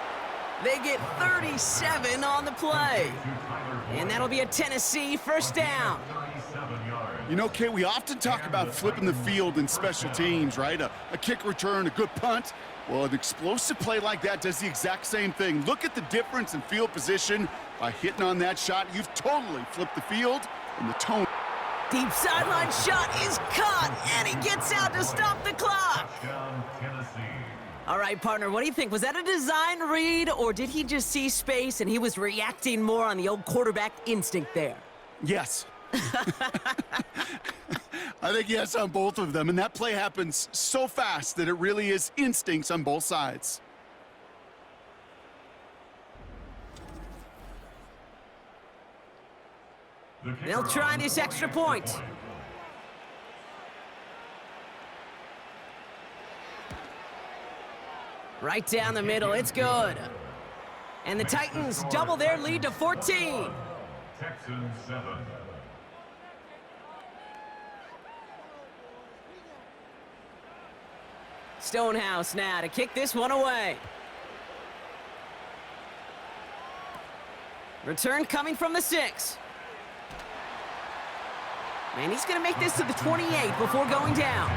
They get 37 on the play. And that'll be a Tennessee 1st down. You know, Kate, we often talk about flipping the field in special teams, right? A kick return, a good punt. Well, an explosive play like that does the exact same thing. Look at the difference in field position. By hitting on that shot, you've totally flipped the field and the tone. Deep sideline shot is caught, and he gets out to stop the clock. All right, partner, what do you think? Was that a design read, or did he just see space and he was reacting more on the old quarterback instinct there? Yes. I think yes on both of them, and that play happens so fast that it really is instincts on both sides. They'll try this extra point. Right down the middle, it's good. And the Titans double their lead to 14. Texans 7. Stonehouse now to kick this one away. Return coming from the 6. And he's going to make this to the 28 before going down.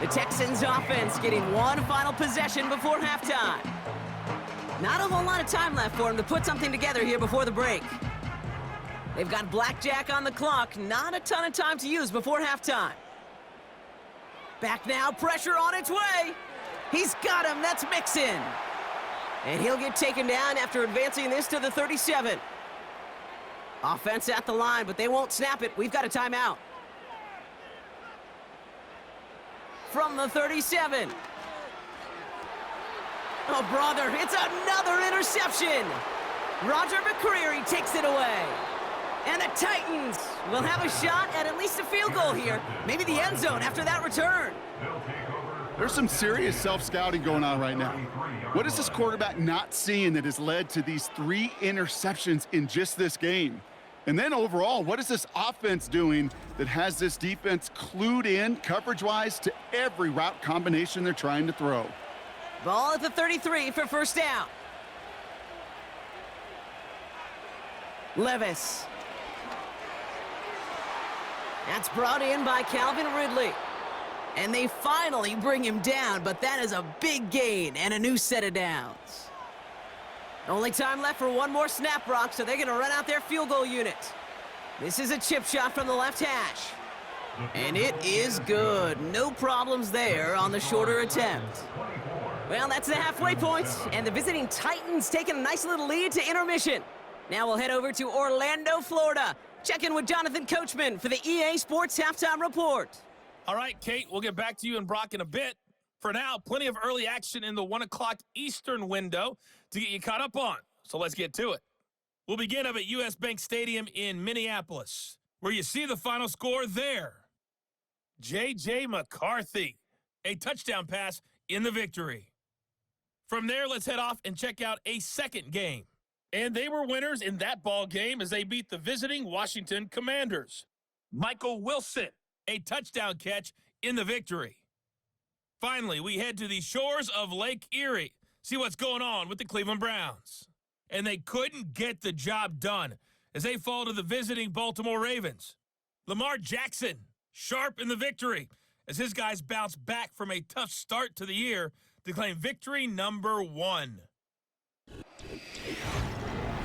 The Texans offense getting one final possession before halftime. Not a whole lot of time left for him to put something together here before the break. They've got blackjack on the clock. Not a ton of time to use before halftime. Back now, pressure on its way. He's got him, that's Mixon. And he'll get taken down after advancing this to the 37. Offense at the line, but they won't snap it. We've got a timeout. From the 37. Oh, brother, it's another interception. Roger McCreary takes it away. And the Titans will have a shot at least a field goal here. Maybe the end zone after that return. There's some serious self-scouting going on right now. What is this quarterback not seeing that has led to these 3 interceptions in just this game? And then overall, what is this offense doing that has this defense clued in coverage-wise to every route combination they're trying to throw? Ball at the 33 for first down. Levis. That's brought in by Calvin Ridley. And they finally bring him down, but that is a big gain and a new set of downs. Only time left for one more snap, Brock, so they're going to run out their field goal unit. This is a chip shot from the left hash. And it is good. No problems there on the shorter attempt. Well, that's the halfway point, and the visiting Titans taking a nice little lead to intermission. Now we'll head over to Orlando, Florida. Check in with Jonathan Coachman for the EA Sports Halftime Report. All right, Kate, we'll get back to you and Brock in a bit. For now, plenty of early action in the 1 o'clock Eastern window to get you caught up on. So let's get to it. We'll begin up at U.S. Bank Stadium in Minneapolis, where you see the final score there. J.J. McCarthy, a touchdown pass in the victory. From there, let's head off and check out a second game. And they were winners in that ball game as they beat the visiting Washington Commanders. Michael Wilson, a touchdown catch in the victory. Finally, we head to the shores of Lake Erie, see what's going on with the Cleveland Browns. And they couldn't get the job done as they fall to the visiting Baltimore Ravens. Lamar Jackson, sharp in the victory as his guys bounce back from a tough start to the year to claim victory number 1.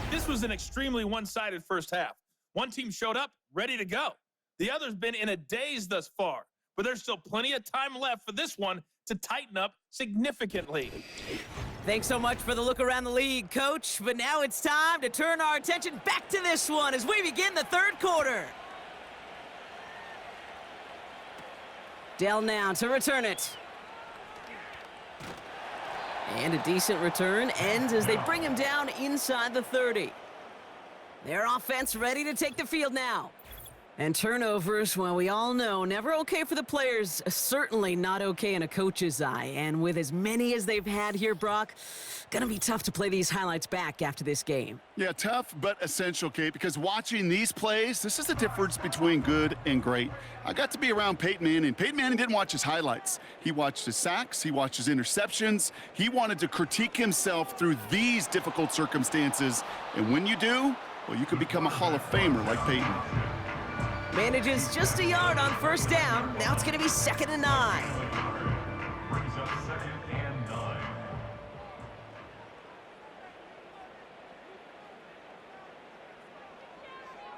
This was an extremely one-sided first half. One team showed up, ready to go. The other's been in a daze thus far, but there's still plenty of time left for this one to tighten up significantly. Thanks so much for the look around the league, Coach. But now it's time to turn our attention back to this one as we begin the third quarter. Dell now to return it. And a decent return ends as they bring him down inside the 30. Their offense ready to take the field now. And turnovers, well, we all know, never okay for the players, certainly not okay in a coach's eye. And with as many as they've had here, Brock, gonna be tough to play these highlights back after this game. Yeah, tough but essential, Kate, because watching these plays, this is the difference between good and great. I got to be around Peyton Manning. Peyton Manning didn't watch his highlights. He watched his sacks, he watched his interceptions. He wanted to critique himself through these difficult circumstances. And when you do, well, you can become a Hall of Famer like Peyton. Manages just a yard on first down. Now it's going to be 2nd and 9. Brings up 2nd and 9.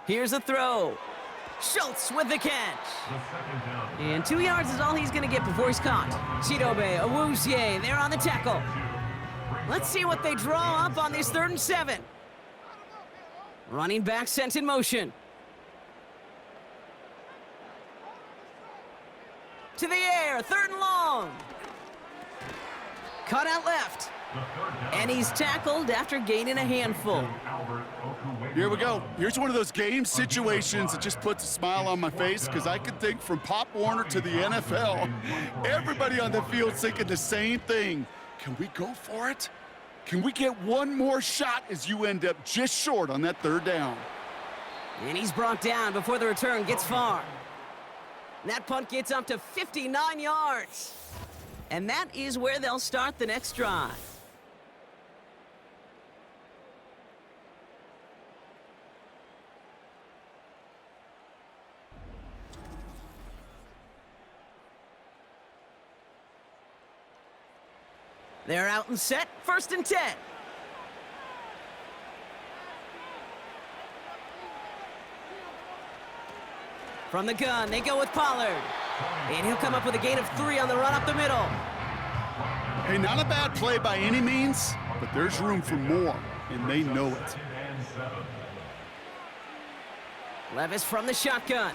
Here's a throw. Schultz with the catch. The 2nd down. And 2 yards is all he's going to get before he's caught. Chidobe Awuzie there on the tackle. Let's see what they draw up on this 3rd and 7. Running back sent in motion. To the air, 3rd and long. Cut out left. And he's tackled after gaining a handful. Here we go. Here's one of those game situations that just puts a smile on my face because I can think from Pop Warner to the NFL. Everybody on the field thinking the same thing. Can we go for it? Can we get one more shot as you end up just short on that 3rd down? And he's brought down before the return gets far. That punt gets up to 59 yards. And that is where they'll start the next drive. They're out and set, 1st and 10. From the gun, they go with Pollard. And he'll come up with a gain of 3 on the run up the middle. Hey, not a bad play by any means, but there's room for more, and they know it. Levis from the shotgun.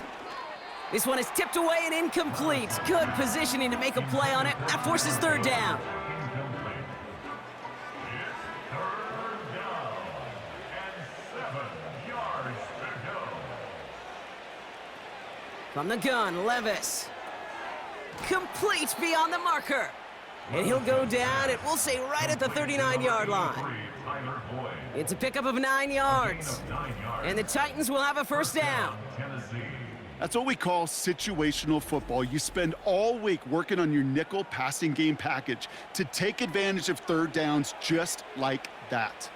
This one is tipped away and incomplete. Good positioning to make a play on it. That forces 3rd down. From the gun, Levis. Complete beyond the marker. And he'll go down, and we'll say right at the 39-yard line. It's a pickup of 9 yards. And the Titans will have a 1st down. That's what we call situational football. You spend all week working on your nickel passing game package to take advantage of 3rd downs just like that.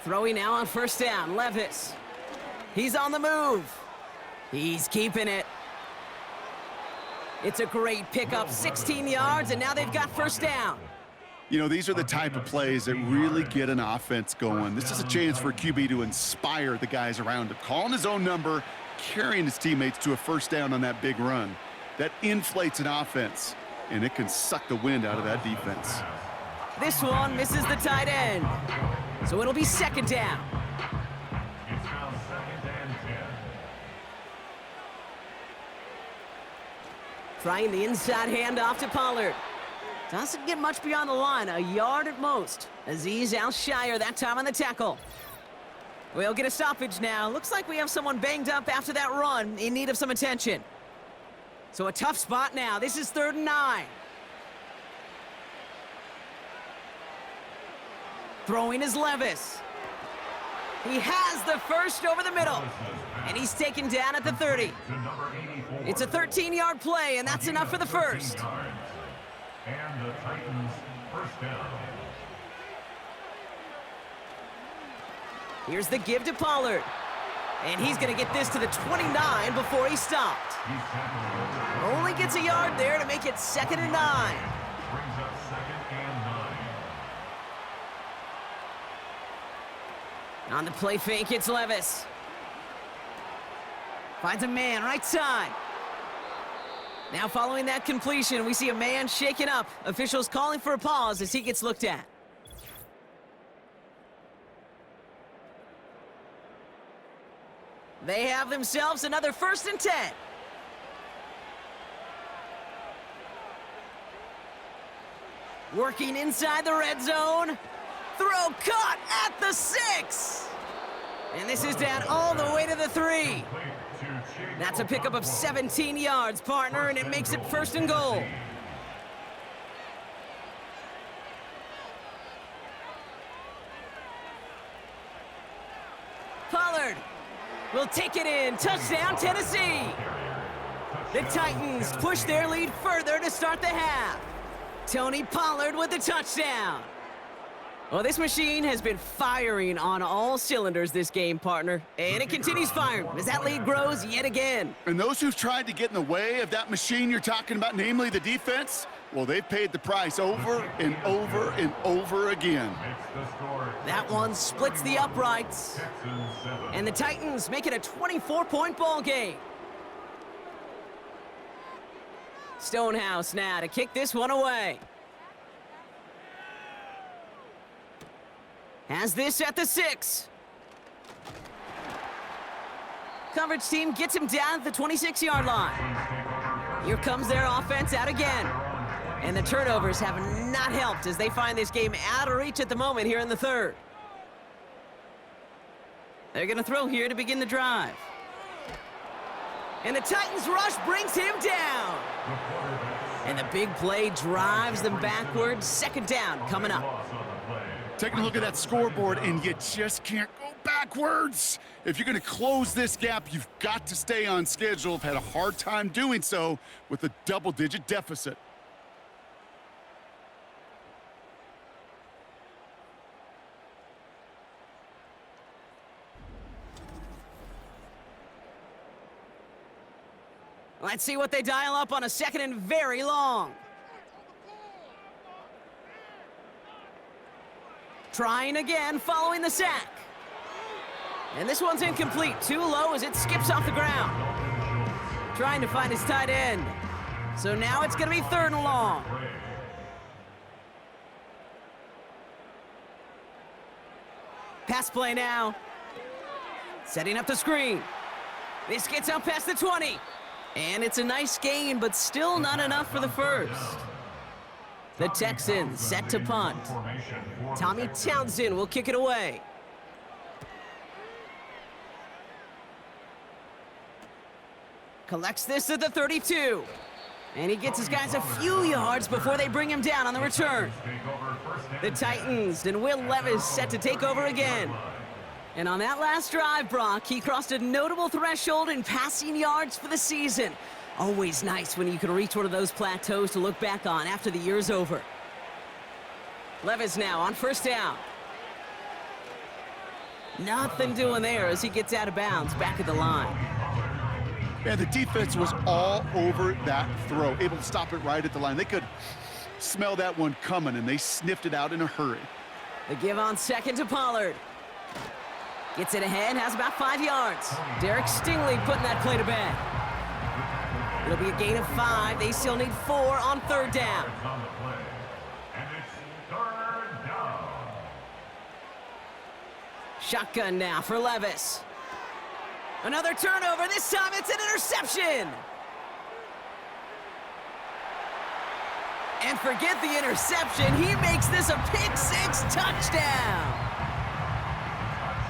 Throwing now on 1st down, Levis. He's on the move. He's keeping it. It's a great pickup, 16 yards, and now they've got 1st down. You know, these are the type of plays that really get an offense going. This is a chance for a QB to inspire the guys around him. Calling his own number, carrying his teammates to a 1st down on that big run. That inflates an offense, and it can suck the wind out of that defense. This one misses the tight end. So it'll be 2nd down. It's now 2nd and 10. Trying the inside handoff to Pollard. Doesn't get much beyond the line, a yard at most. Aziz Al-Shire that time on the tackle. We'll get a stoppage now. Looks like we have someone banged up after that run, in need of some attention. So a tough spot now. This is 3rd and 9. Throwing is Levis. He has the 1st over the middle. And he's taken down at the 30. It's a 13-yard play, and that's enough for the 1st. And the Titans 1st down. Here's the give to Pollard. And he's going to get this to the 29 before he stopped. Only gets a yard there to make it 2nd and 9. Brings up 2nd and 9. On the play fake, it's Levis. Finds a man right side. Now following that completion, we see a man shaken up. Officials calling for a pause as he gets looked at. They have themselves another 1st and 10. Working inside the red zone. Throw caught at the 6. And this is down all the way to the 3. That's a pickup of 17 yards, partner, and it makes it 1st and goal. Pollard will take it in. Touchdown, Tennessee. The Titans push their lead further to start the half. Tony Pollard with the touchdown. Well, this machine has been firing on all cylinders this game, partner. And it continues firing as that lead grows yet again. And those who've tried to get in the way of that machine you're talking about, namely the defense, well, they've paid the price over and over and over again. That one splits the uprights. And the Titans make it a 24-point ball game. Stonehouse now to kick this one away. Has this at the 6. Coverage team gets him down at the 26-yard line. Here comes their offense out again. And the turnovers have not helped as they find this game out of reach at the moment here in the 3rd. They're going to throw here to begin the drive. And the Titans rush brings him down. And the big play drives them backwards. 2nd down coming up. Taking a look at that scoreboard, and you just can't go backwards. If you're going to close this gap, you've got to stay on schedule. I've had a hard time doing so with a double-digit deficit. Let's see what they dial up on a second and very long. Trying again, following the sack. And this one's incomplete. Too low as it skips off the ground. Trying to find his tight end. So now it's going to be 3rd and long. Pass play now. Setting up the screen. This gets out past the 20. And it's a nice gain, but still not enough for the first. The Texans set to punt. Tommy Townsend will kick it away. Collects this at the 32. And he gets his guys a few yards before they bring him down on the return. The Titans and Will Levis set to take over again. And on that last drive, Brock, he crossed a notable threshold in passing yards for the season. Always nice when you can reach one of those plateaus to look back on after the year's over. Levis now on 1st down. Nothing doing there as he gets out of bounds back at the line. Yeah, the defense was all over that throw, able to stop it right at the line. They could smell that one coming, and they sniffed it out in a hurry. The give on 2nd to Pollard. Gets it ahead, has about 5 yards. Derek Stingley putting that play to bed. It'll be a gain of 5. They still need 4 on 3rd down. Shotgun now for Levis. Another turnover. This time it's an interception. And forget the interception. He makes this a pick-6 touchdown.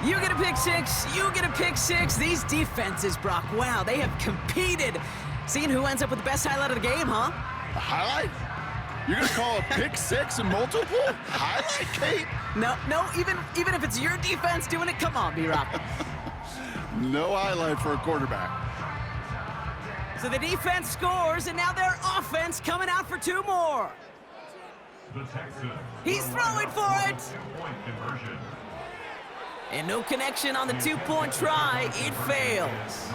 You get a pick 6, you get a pick 6. These defenses, Brock, wow, they have competed. Seeing who ends up with the best highlight of the game, huh? A highlight? You're going to call a pick 6 and multiple? Highlight, Kate? No, even if it's your defense doing it, come on, B-Rock. No highlight for a quarterback. So the defense scores, and now their offense coming out for 2 more. He's throwing for it. And no connection on the 2-point try. It fails.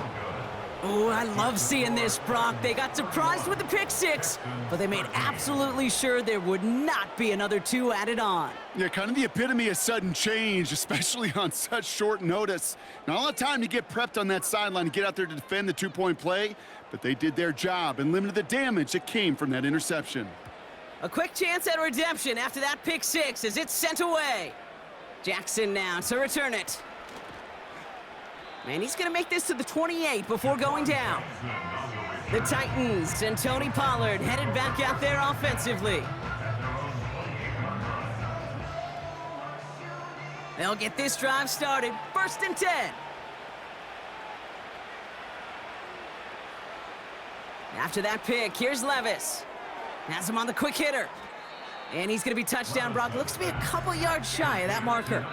Oh, I love seeing this, Brock. They got surprised with the pick 6, but they made absolutely sure there would not be another 2 added on. Yeah, kind of the epitome of sudden change, especially on such short notice. Not a lot of time to get prepped on that sideline to get out there to defend the 2-point play, but they did their job and limited the damage that came from that interception. A quick chance at redemption after that pick 6 as it's sent away. Jackson now to return it. And he's going to make this to the 28 before going down. The Titans and Tony Pollard headed back out there offensively. They'll get this drive started. 1st and 10. After that pick, here's Levis. Has him on the quick hitter. And he's going to be touchdown, Brock. Looks to be a couple yards shy of that marker.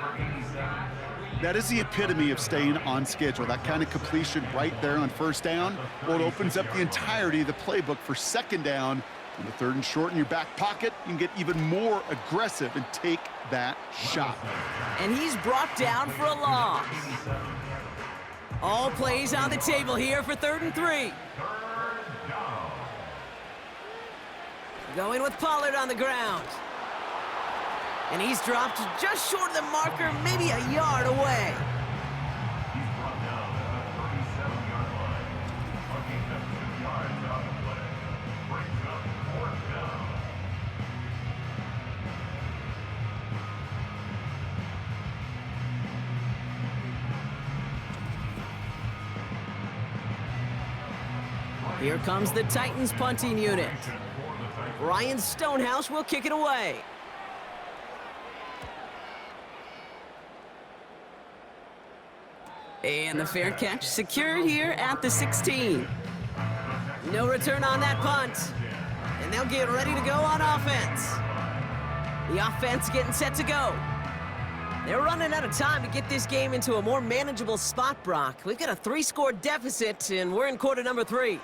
That is the epitome of staying on schedule. That kind of completion right there on 1st down. Well, it opens up the entirety of the playbook for 2nd down. On the 3rd and short in your back pocket, you can get even more aggressive and take that shot. And he's brought down for a loss. All plays on the table here for 3rd and 3. Going with Pollard on the ground. And he's dropped just short of the marker, maybe a yard away. Here comes the Titans punting unit. Ryan Stonehouse will kick it away. And the fair catch secured here at the 16. No return on that punt. And they'll get ready to go on offense. The offense getting set to go. They're running out of time to get this game into a more manageable spot, Brock. We've got a 3-score deficit, and we're in quarter number 3.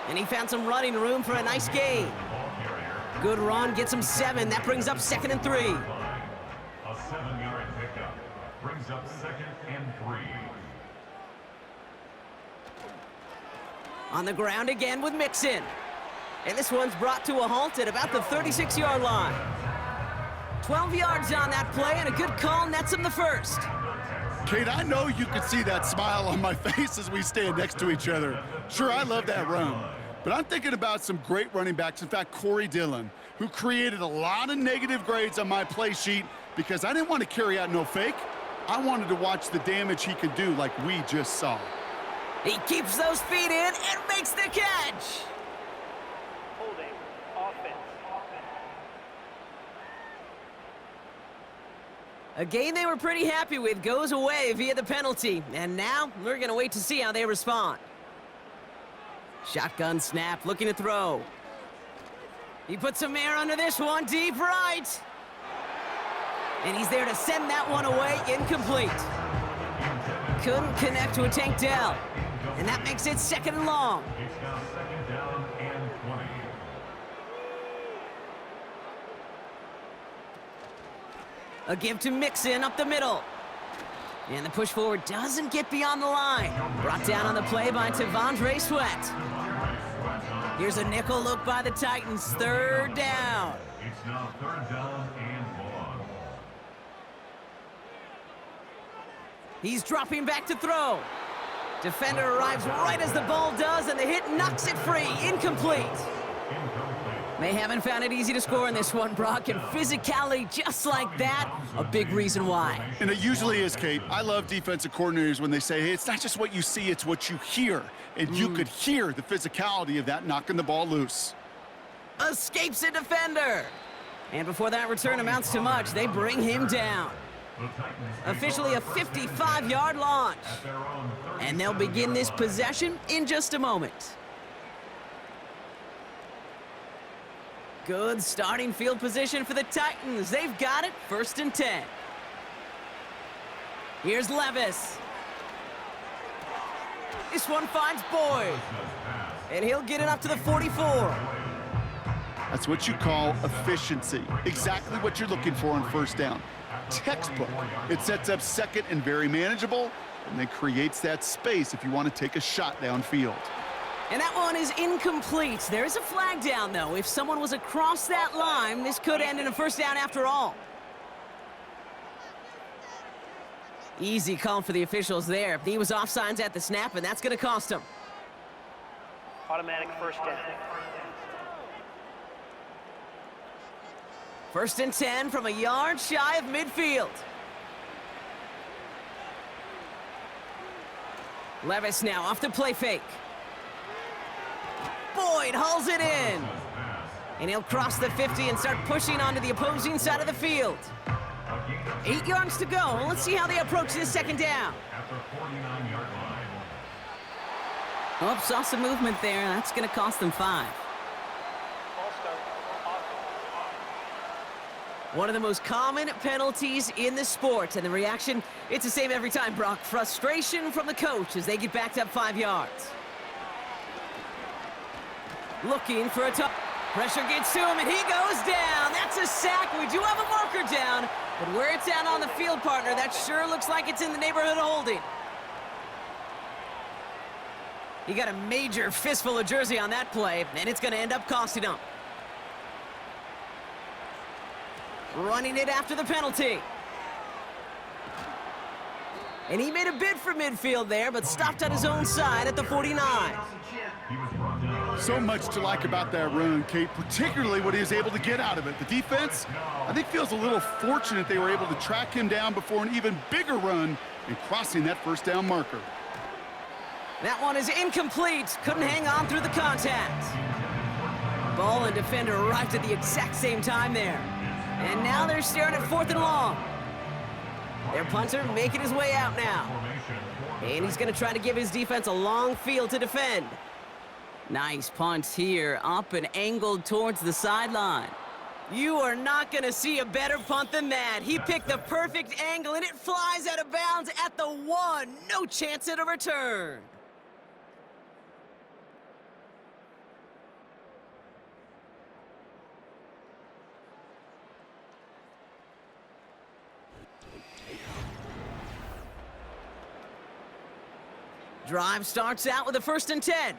And he found some running room for a nice gain. Good run, gets him 7. That brings up 2nd and 3. A 7-yard pickup brings up 2nd and 3. On the ground again with Mixon. And this one's brought to a halt at about the 36-yard line. 12 yards on that play, and a good call nets him the first. Kate, I know you can see that smile on my face as we stand next to each other. Sure, I love that run. But I'm thinking about some great running backs. In fact, Corey Dillon, who created a lot of negative grades on my play sheet because I didn't want to carry out no fake. I wanted to watch the damage he could do like we just saw. He keeps those feet in and makes the catch. Holding. Offense. A game they were pretty happy with goes away via the penalty. And now we're going to wait to see how they respond. Shotgun snap, looking to throw. He puts some air under this one, deep right. And he's there to send that one away, incomplete. Couldn't connect to a tank down. And that makes it 2nd and long. It's now 2nd down and 20. A give to Mixon up the middle. And the push forward doesn't get beyond the line. Brought down on the play by T'Vondre Sweat. Here's a nickel look by the Titans. 3rd down. It's now 3rd down and long. He's dropping back to throw. Defender arrives right as the ball does, and the hit knocks it free. Incomplete. They haven't found it easy to score in this one, Brock, and physicality just like that, a big reason why. And it usually is, Kate. I love defensive coordinators when they say, hey, it's not just what you see, it's what you hear. And you could hear the physicality of that knocking the ball loose. Escapes a defender. And before that return amounts to much, they bring him down. Officially a 55-yard launch. And they'll begin this possession in just a moment. Good starting field position for the Titans. They've got it, 1st and 10. Here's Levis. This one finds Boyd. And he'll get it up to the 44. That's what you call efficiency. Exactly what you're looking for on 1st down. Textbook. It sets up 2nd and very manageable, and then creates that space if you want to take a shot downfield. And that one is incomplete. There is a flag down, though. If someone was across that line, this could end in a 1st down after all. Easy call for the officials there. He was offsides at the snap, and that's going to cost him. Automatic 1st down. 1st and 10 from a yard shy of midfield. Levis now off the play fake. Boyd hauls it in. And he'll cross the 50 and start pushing onto the opposing side of the field. 8 yards to go. Let's see how they approach this 2nd down. At the 49-yard line. Oh, saw some movement there. That's going to cost them 5. One of the most common penalties in the sport, and the reaction, it's the same every time, Brock. Frustration from the coach as they get backed up 5 yards. Looking for a touch. Pressure gets to him, and he goes down. That's a sack. We do have a marker down, but where it's at on the field, partner, that sure looks like it's in the neighborhood of holding. He got a major fistful of jersey on that play, and it's going to end up costing him. Running it after the penalty. And he made a bid for midfield there, but stopped on his own side at the 49. So much to like about that run, Kate, particularly what he was able to get out of it. The defense, I think, feels a little fortunate they were able to track him down before an even bigger run and crossing that 1st down marker. That one is incomplete. Couldn't hang on through the contact. Ball and defender arrived at the exact same time there. And now they're staring at 4th and long. Their punter making his way out now. And he's going to try to give his defense a long field to defend. Nice punt here, up and angled towards the sideline. You are not going to see a better punt than that. He picked the perfect angle, and it flies out of bounds at the 1. No chance at a return. Drive starts out with a 1st and 10.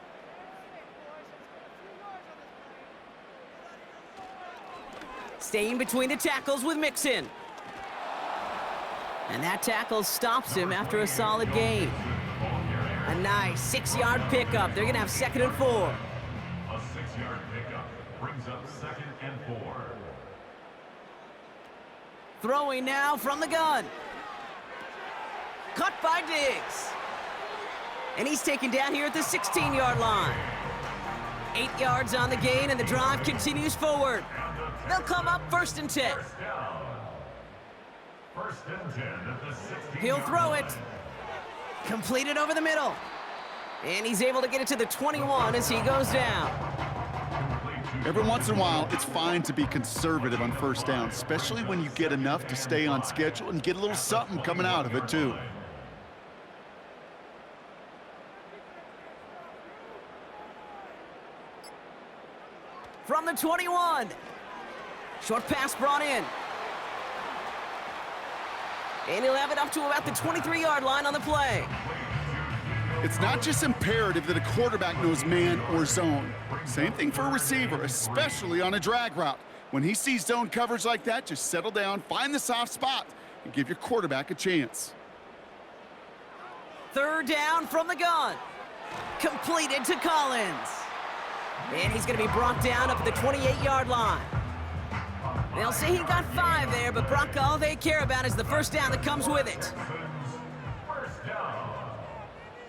Staying between the tackles with Mixon. And that tackle stops him after a solid gain. A nice 6-yard pickup. They're going to have 2nd and 4. A 6-yard pickup brings up 2nd and 4. Throwing now from the gun. Cut by Diggs. And he's taken down here at the 16-yard line. 8 yards on the gain, and the drive continues forward. They'll come up 1st and 10. First down. 1st and 10 at the 16. He'll throw it. Completed over the middle. And he's able to get it to the 21 as he goes down. Every once in a while, it's fine to be conservative on 1st down, especially when you get enough to stay on schedule and get a little something coming out of it, too. From the 21. Short pass brought in. And he'll have it up to about the 23-yard line on the play. It's not just imperative that a quarterback knows man or zone. Same thing for a receiver, especially on a drag route. When he sees zone coverage like that, just settle down, find the soft spot, and give your quarterback a chance. 3rd down from the gun. Completed to Collins. And he's going to be brought down up at the 28-yard line. They'll say he got 5 there, but Brock, all they care about is the 1st down that comes with it. First down.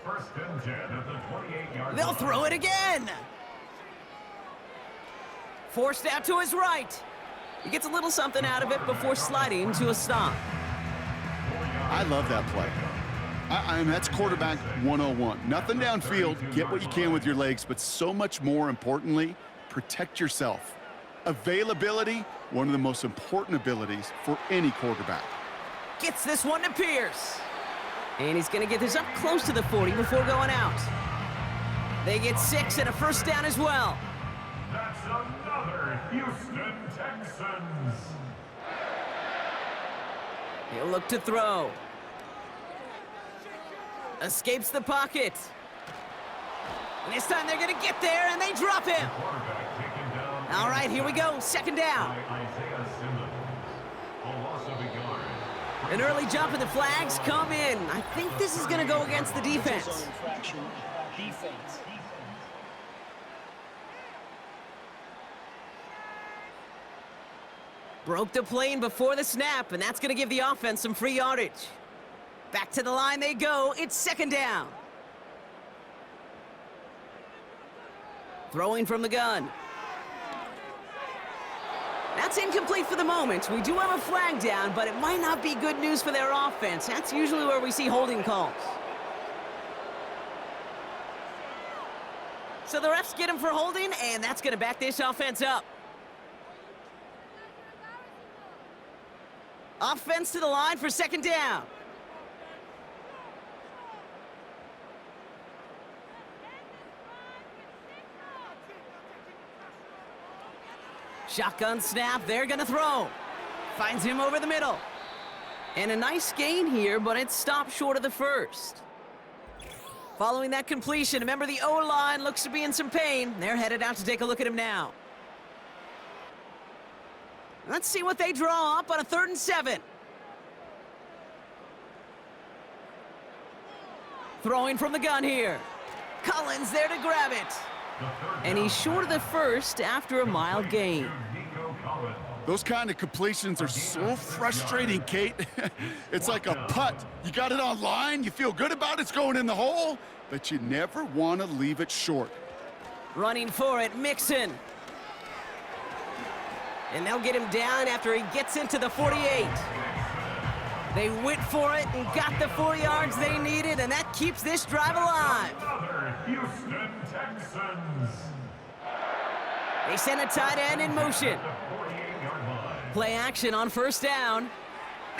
1st and 10 at the 28-yard line. They'll throw it again. Forced out to his right. He gets a little something out of it before sliding to a stop. I love that play. That's quarterback 101. Nothing downfield, get what you can with your legs, but so much more importantly, protect yourself. Availability, one of the most important abilities for any quarterback. Gets this one to Pierce. And he's going to get this up close to the 40 before going out. They get 6 and a 1st down as well. That's another Houston Texans. He'll look to throw. Escapes the pocket. And this time they're going to get there, and they drop him. All right, here we go. 2nd down. An early jump and the flags come in. I think this is going to go against the defense. Broke the plane before the snap, and that's going to give the offense some free yardage. Back to the line they go. It's 2nd down. Throwing from the gun. That's incomplete for the moment. We do have a flag down, but it might not be good news for their offense. That's usually where we see holding calls. So the refs get him for holding, and that's going to back this offense up. Offense to the line for 2nd down. Shotgun snap, they're gonna throw. Finds him over the middle. And a nice gain here, but it's stopped short of the 1st. Following that completion, remember the O-line looks to be in some pain. They're headed out to take a look at him now. Let's see what they draw up on a 3rd and 7. Throwing from the gun here. Collins there to grab it. And he's short of the 1st after a mild gain. Those kind of completions are so frustrating, Kate. It's like a putt. You got it on line, you feel good about it's going in the hole, but you never want to leave it short. Running for it, Mixon. And they'll get him down after he gets into the 48. They went for it and got the 4 yards they needed, and that keeps this drive alive. Another Houston Texans. They send a tight end in motion. play action on first down.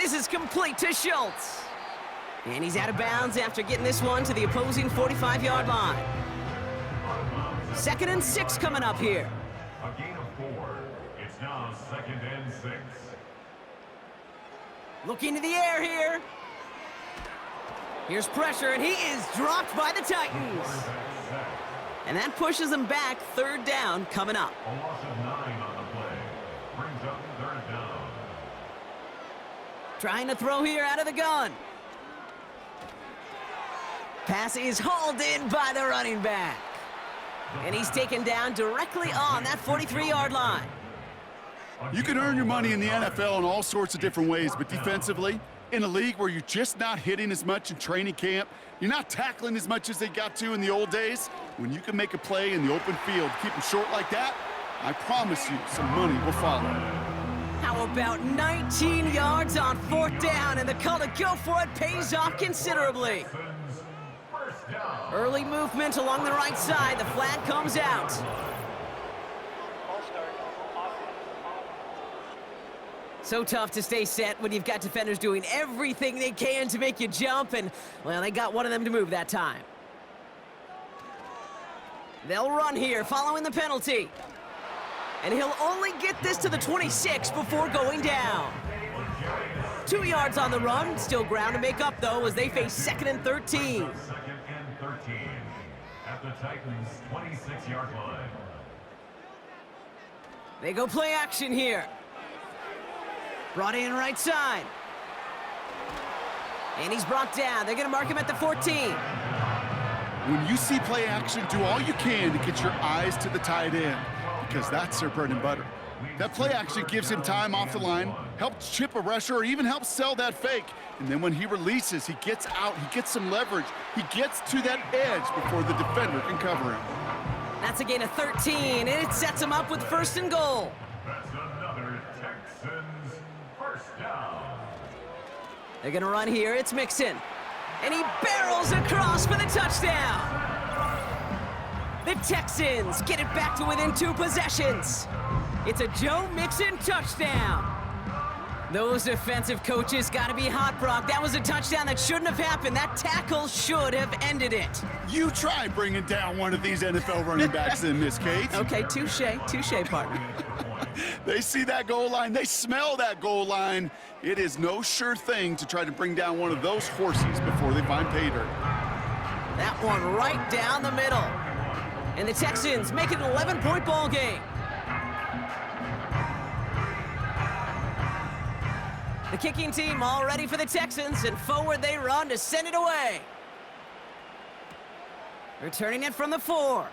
This is complete to Schultz. And he's out of bounds after getting this one to the opposing 45-yard line. 2nd and 6 coming up here. A gain of 4. It's now 2nd and 6. Looking to the air here. Here's pressure, and he is dropped by the Titans. And that pushes them back. 3rd down coming up. A loss of 9 on the play. Brings up 3rd down. Trying to throw here out of the gun. Pass is hauled in by the running back. And he's taken down directly on that 43-yard line. You can earn your money in the NFL in all sorts of different ways, but defensively, in a league where you're just not hitting as much in training camp, you're not tackling as much as they got to in the old days, when you can make a play in the open field, keep them short like that, I promise you some money will follow. How about 19 yards on 4th down, and the call to go for it pays off considerably. First down. Early movement along the right side. The flag comes out. Ball start. Offense. So tough to stay set when you've got defenders doing everything they can to make you jump, and, well, they got one of them to move that time. They'll run here following the penalty. And he'll only get this to the 26 before going down. 2 yards on the run. Still ground to make up, though, as they face 2nd and 13. 2nd and 13 at the Titans' 26-yard line. They go play action here. Brought in right side. And he's brought down. They're going to mark him at the 14. When you see play action, do all you can to get your eyes to the tight end, because that's their bread and butter. That play action gives him time off the line, helps chip a rusher, or even helps sell that fake. And then when he releases, he gets out, he gets some leverage. He gets to that edge before the defender can cover him. That's a gain of 13, and it sets him up with 1st and goal. That's another Texans first down. They're going to run here. It's Mixon. And he barrels across for the touchdown. The Texans get it back to within 2 possessions. It's a Joe Mixon touchdown. Those defensive coaches got to be hot, Brock. That was a touchdown that shouldn't have happened. That tackle should have ended it. You try bringing down one of these NFL running backs in, Miss Kate. Okay, touche, partner. They see that goal line. They smell that goal line. It is no sure thing to try to bring down one of those horses before they find pay dirt. That one right down the middle. And the Texans make it an 11-point ball game. The kicking team all ready for the Texans, and forward they run to send it away. Returning it from the 4.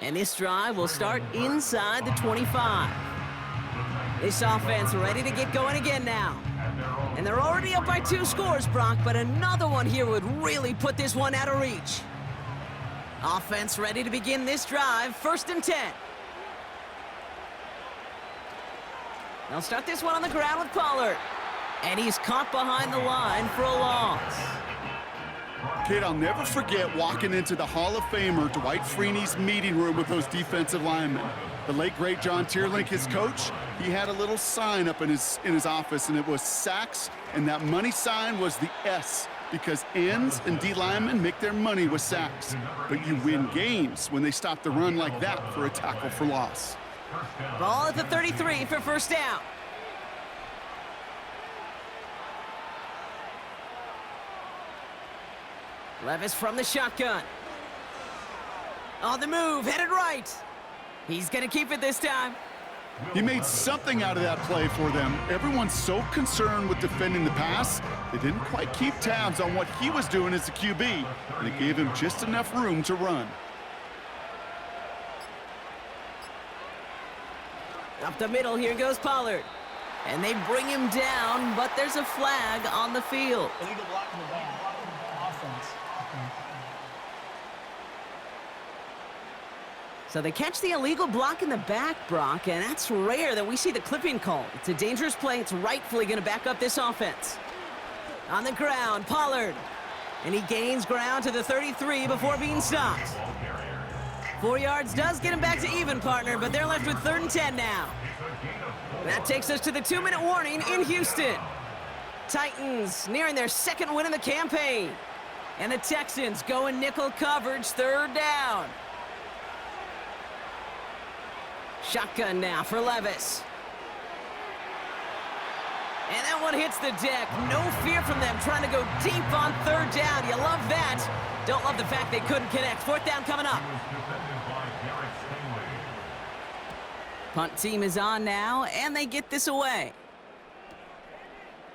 And this drive will start inside the 25. This offense ready to get going again now. And they're already up by 2 scores, Brock, but another one here would really put this one out of reach. Offense ready to begin this drive, 1st and 10. They'll start this one on the ground with Pollard. And he's caught behind the line for a loss. Kate, I'll never forget walking into the Hall of Famer Dwight Freeney's meeting room with those defensive linemen. The late, great John Tierlink, his coach, he had a little sign up in his office, and it was sacks, and that money sign was the S, because ends and D linemen make their money with sacks. But you win games when they stop the run like that for a tackle for loss. Ball at the 33 for 1st down. Levis from the shotgun. On the move, headed right. He's going to keep it this time. He made something out of that play for them. Everyone's so concerned with defending the pass, they didn't quite keep tabs on what he was doing as a QB, and it gave him just enough room to run. Up the middle, here goes Pollard. And they bring him down, but there's a flag on the field. Illegal block in the back. Offense. So they catch the illegal block in the back, Brock, and that's rare that we see the clipping call. It's a dangerous play. It's rightfully going to back up this offense. On the ground, Pollard. And he gains ground to the 33 before being stopped. 4 yards does get him back to even, partner, but they're left with 3rd and 10 now. That takes us to the 2-minute warning in Houston. Titans nearing their 2nd win of the campaign. And the Texans go in nickel coverage, 3rd down. Shotgun now for Levis. And that one hits the deck. No fear from them trying to go deep on 3rd down. You love that. Don't love the fact they couldn't connect. 4th down coming up. Punt team is on now, and they get this away.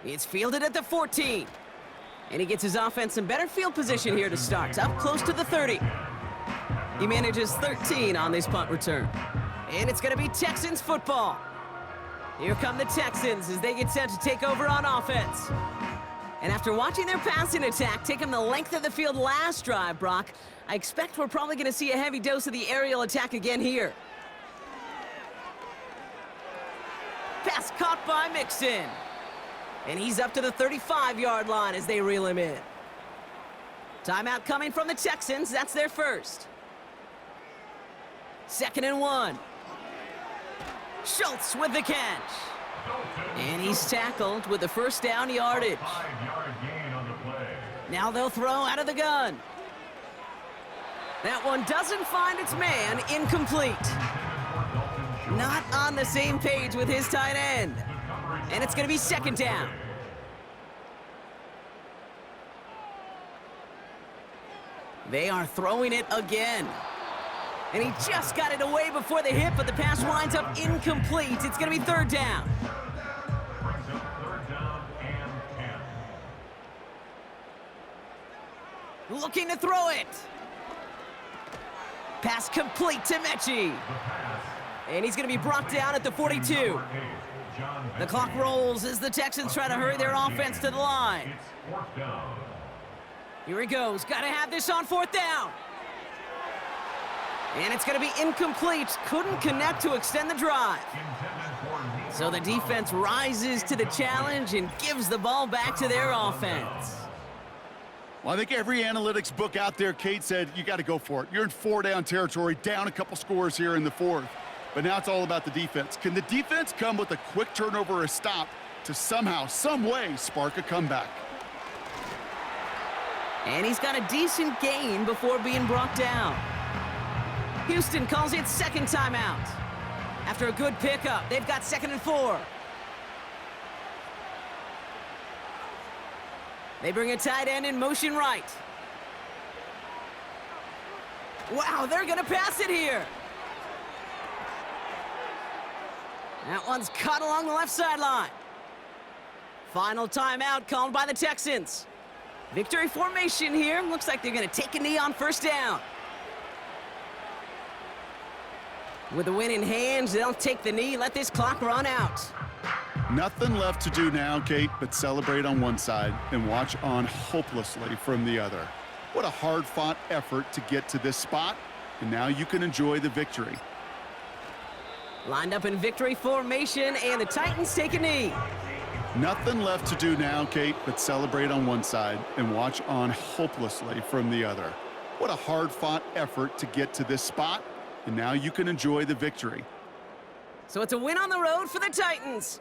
It's fielded at the 14. And he gets his offense in better field position here to start. Up close to the 30. He manages 13 on this punt return. And it's going to be Texans football. Here come the Texans as they get set to take over on offense. And after watching their passing attack take them the length of the field last drive, Brock, I expect we're probably going to see a heavy dose of the aerial attack again here. Pass caught by Mixon. And he's up to the 35-yard line as they reel him in. Timeout coming from the Texans. That's their first. 2nd and 1. Schultz with the catch. And he's tackled with the 1st down yardage. Now they'll throw out of the gun. That one doesn't find its man. Incomplete. Not on the same page with his tight end. And it's going to be 2nd down. They are throwing it again. And he just got it away before the hit, but the pass winds up incomplete. It's going to be 3rd down. Looking to throw it. Pass complete to Mechie. And he's going to be brought down at the 42. The clock rolls as the Texans try to hurry their offense to the line. Here he goes. Got to have this on 4th down. And it's going to be incomplete. Couldn't connect to extend the drive. So the defense rises to the challenge and gives the ball back to their offense. Well, I think every analytics book out there, Kate, said you got to go for it. You're in 4-down territory, down a couple scores here in the 4th. But now it's all about the defense. Can the defense come with a quick turnover or a stop to somehow, some way, spark a comeback? And he's got a decent gain before being brought down. Houston calls it 2nd timeout. After a good pickup, they've got 2nd and 4. They bring a tight end in motion right. Wow, they're going to pass it here. That one's cut along the left sideline. Final timeout called by the Texans. Victory formation here. Looks like they're going to take a knee on 1st down. With the win in hand, they'll take the knee, let this clock run out. Nothing left to do now, Kate, but celebrate on one side and watch on hopelessly from the other. What a hard-fought effort to get to this spot, and now you can enjoy the victory. Lined up in victory formation, and the Titans take a knee. Nothing left to do now, Kate, but celebrate on one side and watch on hopelessly from the other. What a hard-fought effort to get to this spot, and now you can enjoy the victory. So it's a win on the road for the Titans.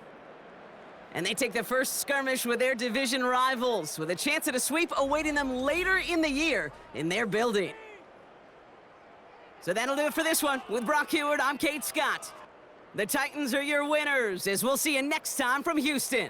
And they take the first skirmish with their division rivals, with a chance at a sweep awaiting them later in the year in their building. So that'll do it for this one. With Brock Heward, I'm Kate Scott. The Titans are your winners, as we'll see you next time from Houston.